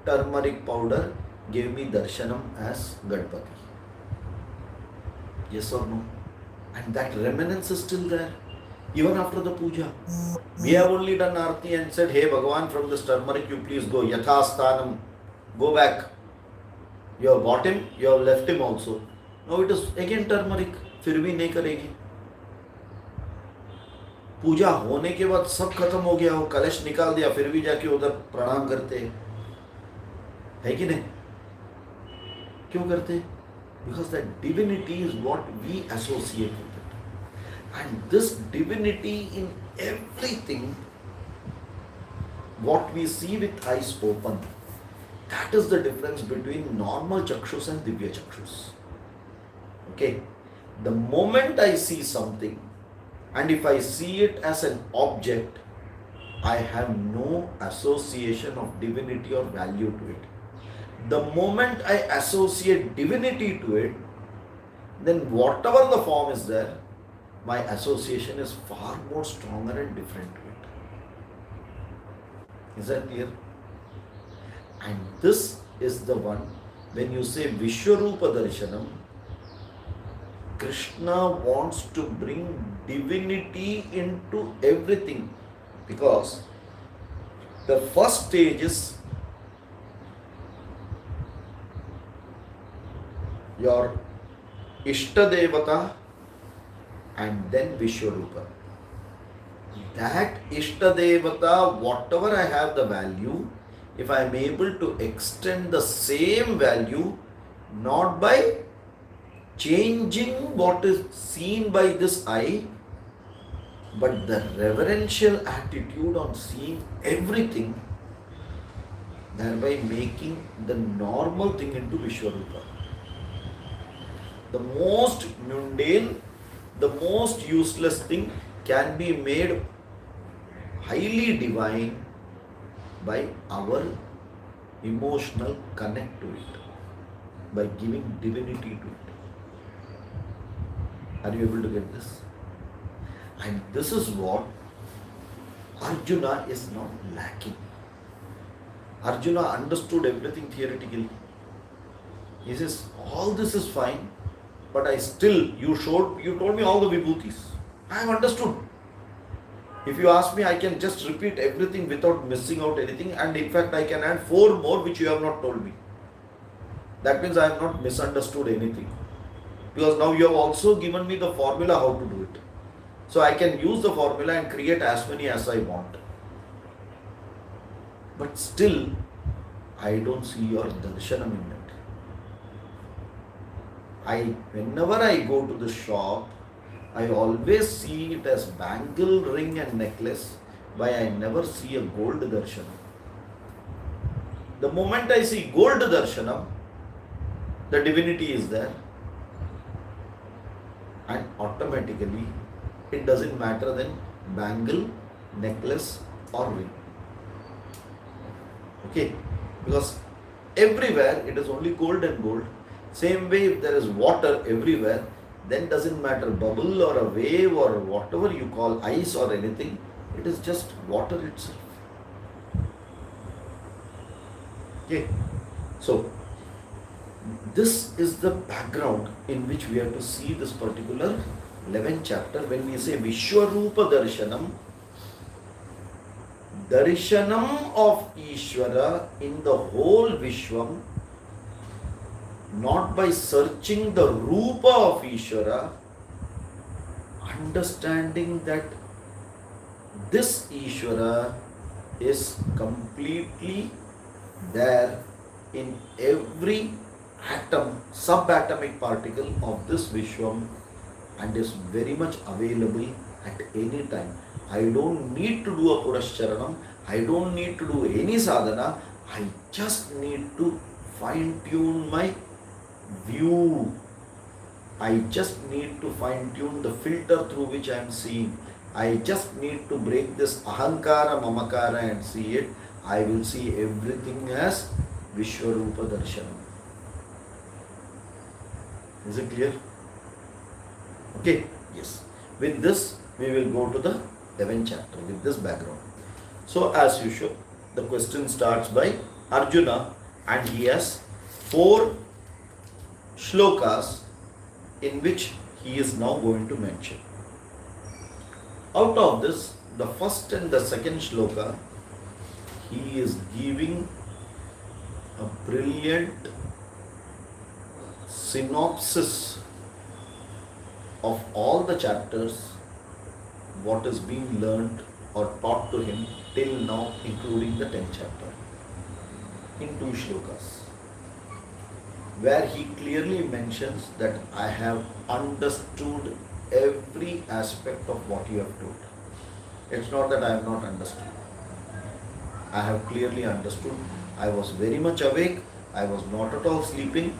turmeric powder gave me darshanam as Gadpati. Yes or no? And that remnants is still there. even after the puja. We have only done arti and said, hey Bhagavan, from this turmeric you please go. Yathasthanam, go back. You have bought him, you have left him also. Now it is again turmeric. फिर भी नहीं करेगी. पूजा होने के बाद सब खत्म हो गया, वो कलश निकाल दिया, फिर भी जाके उधर प्रणाम करते है कि नहीं? क्यों करते? Because that divinity is what we associate with it. And this divinity in everything, what we see with eyes open, that is the difference between normal chakshus and divya chakshus. Okay? The moment I see something, and if I see it as an object, I have no association of divinity or value to it. The moment I associate divinity to it, then whatever the form is there, my association is far more stronger and different to it. Is that clear? And this is the one, when you say Vishwarupa Darshanam, Krishna wants to bring divinity into everything, because the first stage is your Ishtadevata and then Vishwarupa. That Ishtadevata, whatever I have the value, if I am able to extend the same value, not by changing what is seen by this eye, but the reverential attitude on seeing everything, thereby making the normal thing into Vishwarupa. The most mundane, the most useless thing can be made highly divine by our emotional connect to it, by giving divinity to it. Are you able to get this? And this is what Arjuna is not lacking. Arjuna understood everything theoretically. He says, all this is fine, but you told me all the vibhutis. I have understood. If you ask me, I can just repeat everything without missing out anything, and in fact I can add 4 more which you have not told me. That means I have not misunderstood anything. Because now you have also given me the formula how to do it. So I can use the formula and create as many as I want. But still, I don't see your darshanam in it. Whenever I go to the shop, I always see it as bangle, ring and necklace, but I never see a gold darshanam. The moment I see gold darshanam, the divinity is there, and automatically it doesn't matter then bangle, necklace or ring. Okay, because everywhere it is only gold and gold. Same way, if there is water everywhere, then doesn't matter bubble or a wave or whatever you call ice or anything, it is just water itself. Okay, so this is the background in which we have to see this particular 11th chapter. When we say Vishwarupa Darshanam, darshanam of Ishvara in the whole Vishwam, not by searching the Rupa of Ishvara, understanding that this Ishvara is completely there in every atom, subatomic particle of this Vishwam, and is very much available at any time. I don't need to do a Purascharanam, I don't need to do any sadhana, I just need to fine tune my view. I just need to fine tune the filter through which I am seeing. I just need to break this ahankara, mamakara and see it. I will see everything as Vishwarupa Darshanam. Is it clear? Okay, yes. With this, we will go to the 11th chapter with this background. So, as usual, the question starts by Arjuna, and he has 4 shlokas in which he is now going to mention. Out of this, the first and the second shloka, he is giving a brilliant synopsis of all the chapters, what is being learned or taught to him till now, including the 10th chapter, in two shlokas, where he clearly mentions that I have understood every aspect of what you have told. It's not that I have not understood. I have clearly understood. I was very much awake. I was not at all sleeping.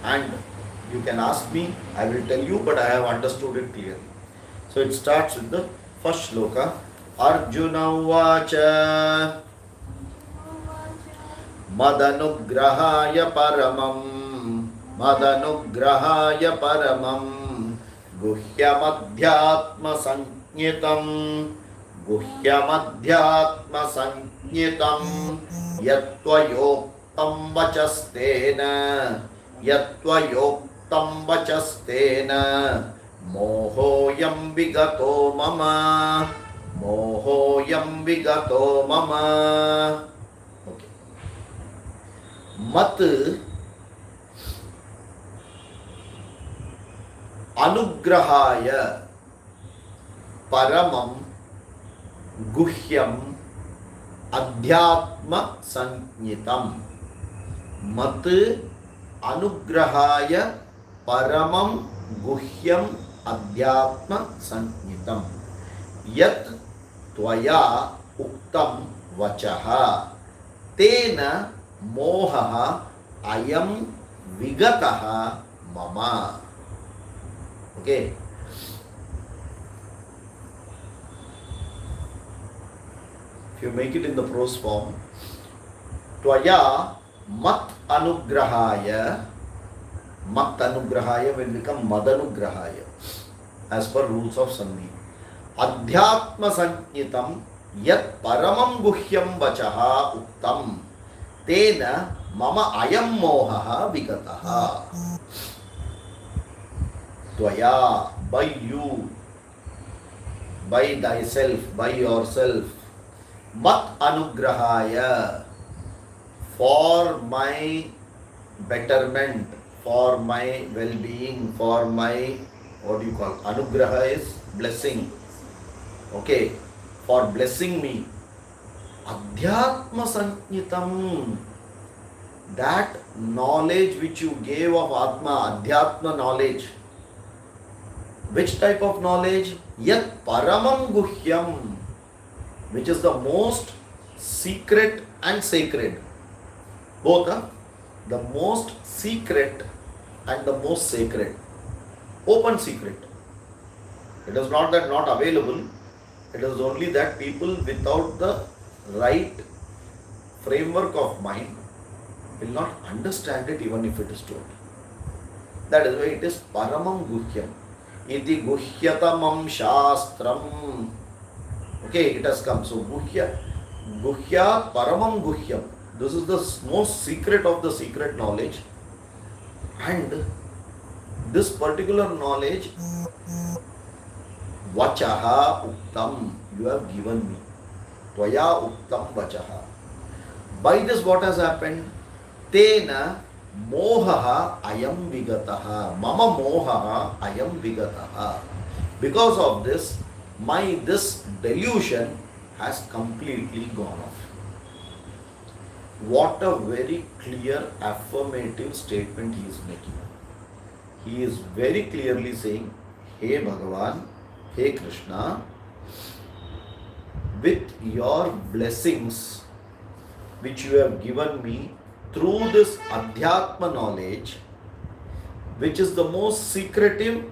And you can ask me, I will tell you, but I have understood it clearly. So it starts with the first shloka. Arjuna Vacha Madanugrahaya Paramam Madanugrahaya Paramam Guhyamadhyatma Sanyitam Guhyamadhyatma Sanyitam Yatvayoktam Vachastena Yatvayoktam Vachastena Mohoyam Vigato Mama Mohoyam Vigato Mama. Okay. Mat Anugrahaya Paramam Guhyam Adhyatma Sanyitam. Mat Anugrahaya Paramam Guhyam Adhyatma Sanyitam. Yat Tvaya Uktam Vachaha Tena Mohaha Ayam Vigataha Mama. Okay. If you make it in the prose form, Tvaya Mat Anugrahaya, Mat Anugrahaya will become Madanugrahaya as per rules of Sandhi. Adhyatma Sanyitam Yat Paramam Guhyam Vachaha Uktam Tena Mama Ayam Mohaha Vigataha. Tvaya, by you, by thyself, by yourself. Mat Anugrahaya, for my betterment, for my well-being, for my, what do you call, Anugraha is blessing. Okay, for blessing me. Adhyatma Sanyitam, that knowledge which you gave of Atma, Adhyatma knowledge. Which type of knowledge? Yat Paramam Guhyam, which is the most secret and sacred. Both are the most secret and the most sacred. Open secret. It is not that not available. It is only that people without the right framework of mind will not understand it even if it is told. That is why it is Paramam Guhyam. Iti Guhyatamam Shastram. Okay, it has come. So Guhya Paramam Guhyam. This is the most secret of the secret knowledge. And this particular knowledge, Vachaha Uktam, you have given me. Tvaya Uktam Vachaha. By this what has happened? Tena Mohaha Ayam Vigataha. Mama Mohaha Ayam Vigataha. Because of this, this delusion has completely gone off. What a very clear affirmative statement he is making. He is very clearly saying, Hey Bhagavan, Hey Krishna, with your blessings which you have given me through this Adhyatma knowledge, which is the most secretive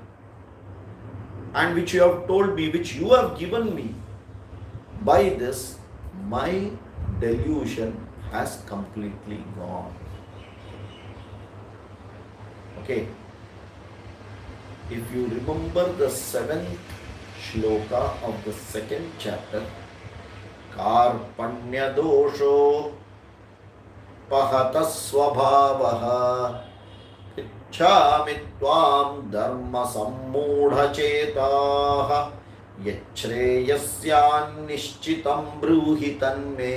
and which you have told me, which you have given me, by this my delusion has completely gone. Okay. If you remember the 7th shloka of the 2nd chapter, Karpanya dosho pahata swabhavaha ichchami tvam dharma sammudha chetaha यच्छ्रेयस्यान्निश्चितं ब्रूहि तन्मे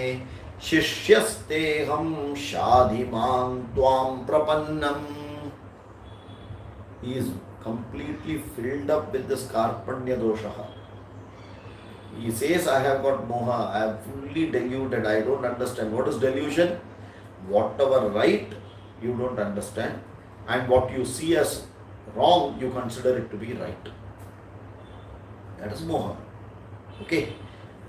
शिष्यस्तेहं शाधि मां त्वां प्रपन्नम्. He is completely filled up with this karpanya dosha. He says, I have got moha, I am fully deluded, I don't understand. What is delusion? Whatever right, you don't understand, and what you see as wrong, you consider it to be right. That is moha. Okay.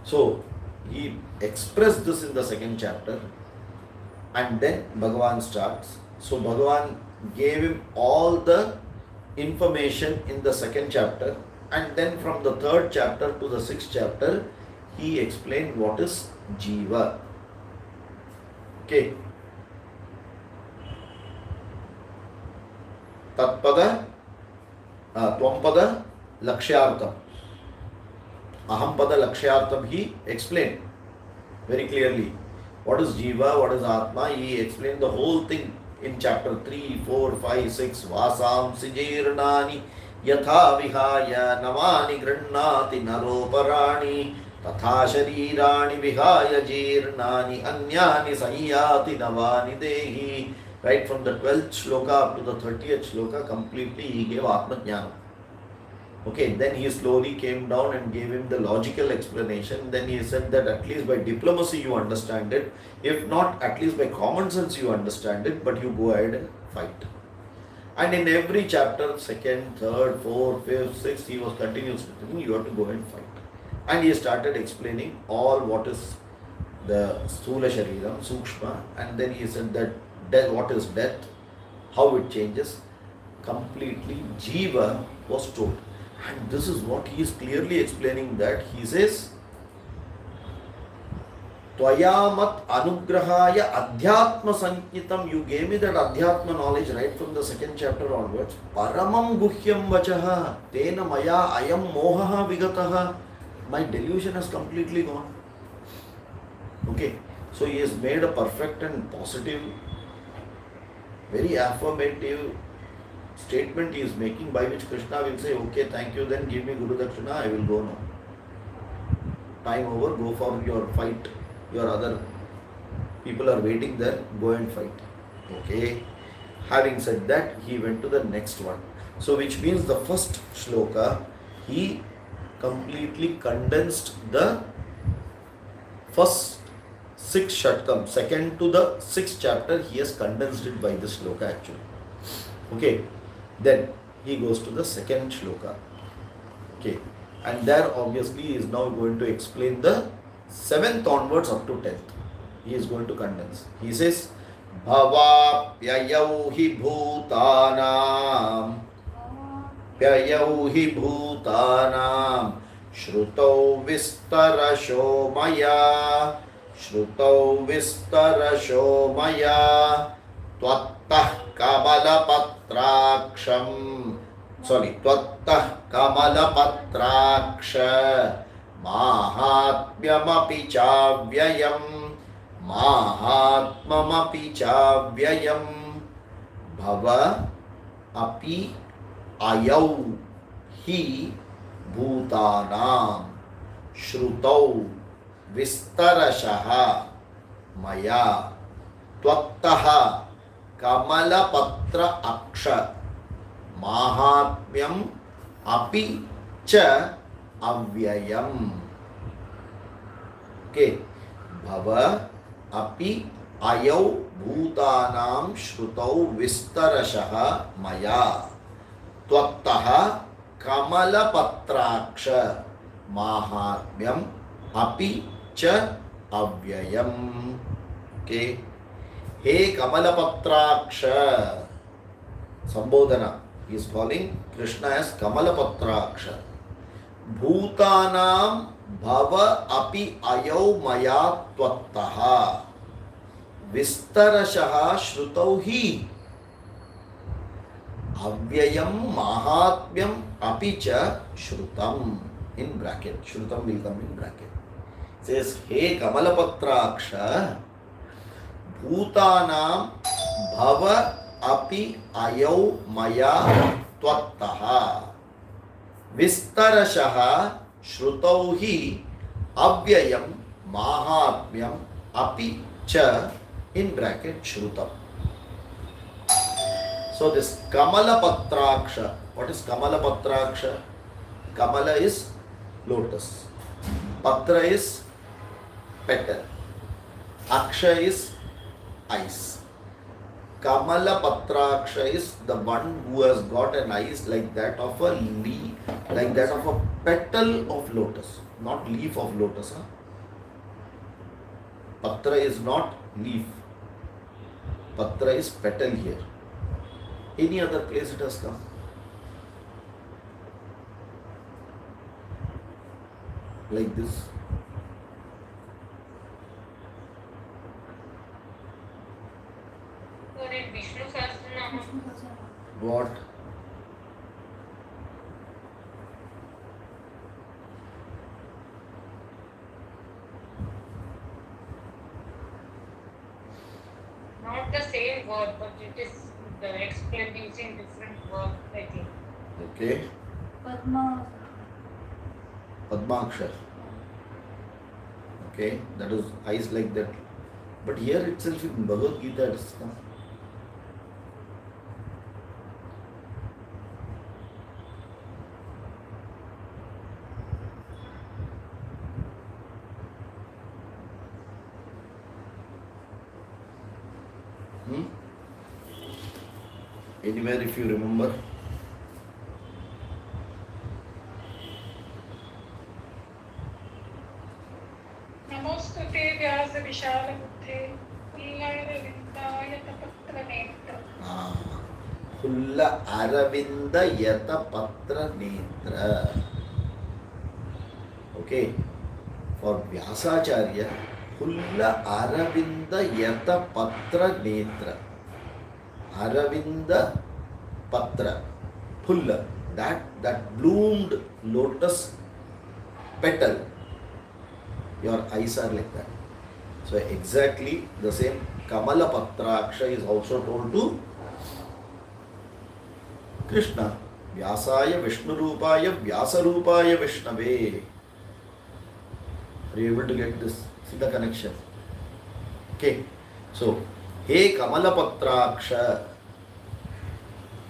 So, he expressed this in the second chapter, and then Bhagavan starts. So, Bhagavan gave him all the information in the second chapter, and then from the third chapter to the sixth chapter, he explained what is Jiva. Okay. Tatpada, Twampada, Lakshyartam. Ahampada Lakshyartam he explained very clearly. What is Jiva, what is Atma? He explained the whole thing in chapter 3, 4, 5, 6. Vasam Sijirnani Yatha Vihaya Namani Grannati Naroparani Tatha Sharirani Vihaya Jirnani Anyani Sahyati Navani Dehi. Right from the 12th shloka up to the 30th shloka, completely he gave Atma Jnana. Okay, then he slowly came down and gave him the logical explanation. Then he said that at least by diplomacy you understand it. If not, at least by common sense you understand it, but you go ahead and fight. And in every chapter, second, third, fourth, fifth, sixth, he was continuously telling you have to go ahead and fight. And he started explaining all what is the Sthula Shariram, Sukshma, and then he said that death, what is death, how it changes. Completely Jiva was told. And this is what he is clearly explaining, that he says, Tvayamat anugrahaya adhyatma sankitam. You gave me that adhyatma knowledge right from the second chapter onwards. Paramam guhyam vachaha tena maya ayam mohaha vigataha. My delusion has completely gone. Okay, so he has made a perfect and positive, very affirmative statement he is making, by which Krishna will say, okay, thank you, then give me Guru Dakshina, I will go now. Time over, go for your fight. Your other people are waiting there, go and fight. Okay. Having said that, he went to the next one. So, which means the first shloka, he completely condensed the first 6 shatkam. Second to the 6th chapter, he has condensed it by this shloka actually. Okay. Then he goes to the second shloka. Okay. And there obviously he is now going to explain the 7th onwards up to 10th. He is going to condense. He says, Bhavapyayau hi bhutanam Pyayau hi bhutanam Shrutau vistarasho maya Shrutau vistarasho maya Tvattah kamalapatraksham Tvattah kamalapatraksham Mahatmyamapi chavyayam Mahatmamapi chavyayam Bhava api ayau hi bhutanam Shrutau vistarashaha maya Tvattaha kamalapatra aksha Mahatmyam api cha avyayam. Okay. Bhava api ayau bhutanam shrutau vistarashaha maya tvattaha kamala patraksha mahatmyam api cha avyayam. Okay. Hey kamala patraksha. Sambodhana. He is calling Krishna as kamala patraksha. Bhutanam bhava api ayau maya tvattaha vistarashaha shrutau hi avyayam mahatmyam api cha shrutam. In bracket, shrutam will come in bracket. It says, hey Kamalapatraksha, bhutanam bhava api ayau maya tvattaha vistarashaha Shrutau hi avyayam mahatmyam api cha in bracket shrutam. So this Kamala Patraksha, what is Kamala Patraksha? Kamala is lotus. Patra is petal. Aksha is ice. Kamala Patraksha is the one who has got an ice like that of a leaf, like that of a petal of lotus, not leaf of lotus. Huh? Patra is not leaf. Patra is petal here. Any other place it has come? Like this. So in Vishnu Sahasranama, What? not the same word, but it is explained using different words, I think. Okay. Padma. Padmakshar. Okay, that is eyes like that. But here itself in Bhagavad Gita it has come. Anywhere if you remember. नमोस्तुते व्यास विशाल बुद्धे पुल्लारविन्दाय तपत्रनेत्र Hulla Aravinda Yata Patra Netra. Okay. For Vyasacharya, Hulla Aravinda Yata Patra Netra. Aravinda Patra. Hulla. That bloomed lotus petal. Your eyes are like that. So exactly the same Kamala Patraksha is also told to Krishna. Vyasaya Vishnu Rupaya Vyasa Rupaya Vishnave. Are you able to get this? See the connection? Okay. So, Hey Kamala Patraksha.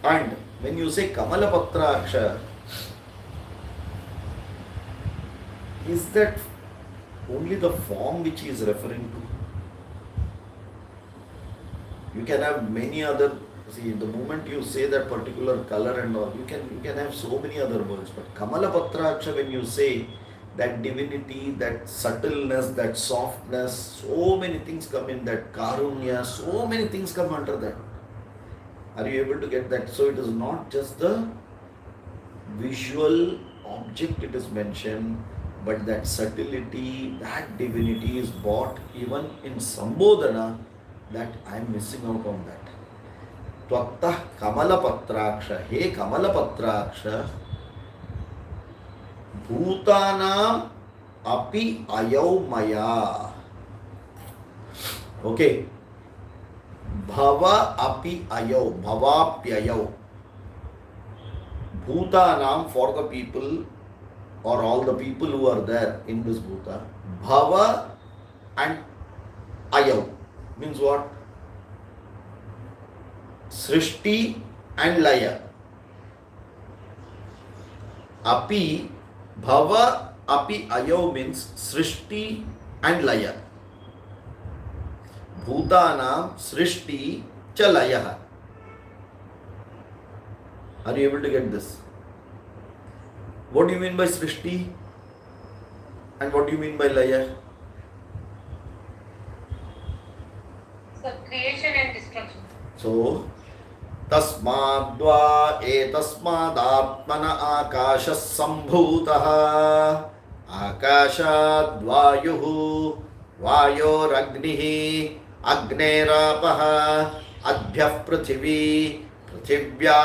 And when you say Kamala Patraksha, is that only the form which he is referring to? You can have many other. See, the moment you say that particular color and all, you can have so many other words. But Kamala Patraksha, when you say that divinity, that subtleness, that softness, so many things come in that. Karunya, so many things come under that. Are you able to get that? So it is not just the visual object it is mentioned, but that subtlety, that divinity is brought even in Sambodhana, that I am missing out on that. Tvattah Kamala Patraksha, He Kamala Patraksha, Bhutanam Api Ayau Maya. Okay. Bhava Api Ayau, Bhavapyayau. Bhutanam for the people or all the people who are there in this Bhuta. Bhava and Ayau means what? Srishti and Laya. Api, Bhava, Api, Ayau means Srishti and Laya. Bhutanam, Srishti, cha Laya. Are you able to get this? What do you mean by Srishti? And what do you mean by Laya? So creation and destruction. So, Tasmadva etasmadātmana ākāṣas sambhūtah ākāṣādvāyuh vāyoragnihi agnerāpah adbhyah prithivī prithivya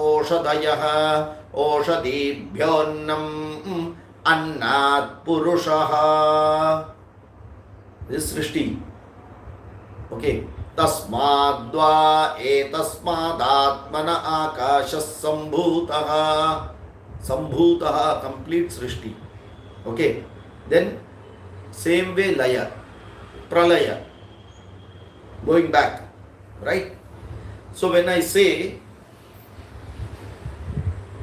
oshadayah oshadibhyonnam annāt purushah. This is Srishti. Okay. Tasmadva etasmadātmana ākāṣas sambhūtah. Sambhūtah, complete Srishti. Okay. Then same way laya, pralaya, going back, right? So when I say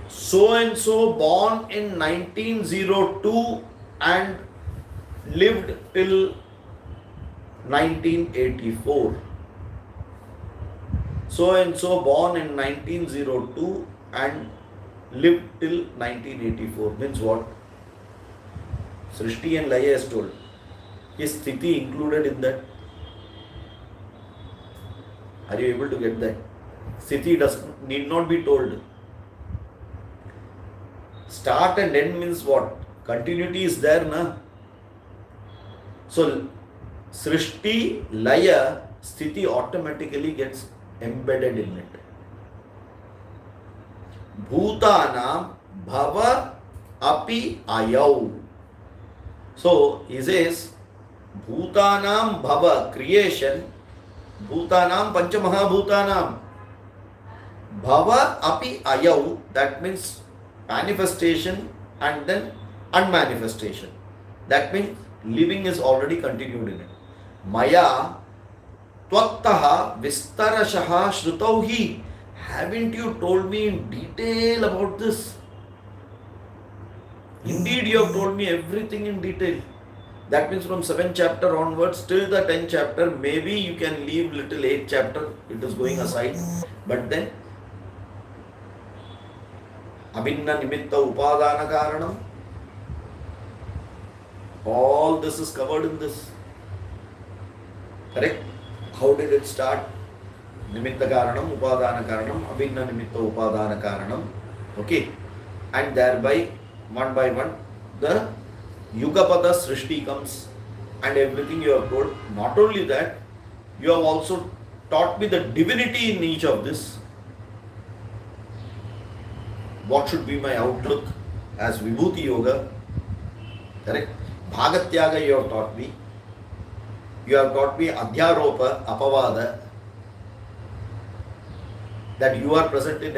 so and so born in 1902 and lived till 1984. So and so born in 1902 and lived till 1984 means what? Srishti and Laya is told. Is Sthiti included in that? Are you able to get that? Sthiti need not be told. Start and end means what? Continuity is there, na? So, Srishti, Laya, Sthiti automatically gets embedded in it. Bhutanam bhava api ayau. So, he says, Bhutanam bhava, creation, Bhutanam Panchamahabhutanam, bhava api ayau, that means manifestation and then unmanifestation. That means living is already continued in it. Maya tvattaha vistarashaha shrutauhi. Haven't you told me in detail about this? Indeed, you have told me everything in detail. That means from 7th chapter onwards till the 10th chapter, maybe you can leave little 8th chapter, it is going aside. But then, abhinna nimitta upadana karanam, all this is covered in this. Correct? How did it start? Nimitta karanam, upadana karanam, abhinna nimitta upadana karanam. Okay? And thereby, one by one, the Yugapada Srishti comes and everything you have told. Not only that, you have also taught me the divinity in each of this. What should be my outlook as Vibhuti Yoga? Correct? Bhagatyaga you have taught me. You have taught me Adhyaropa, Apavada, that you are present in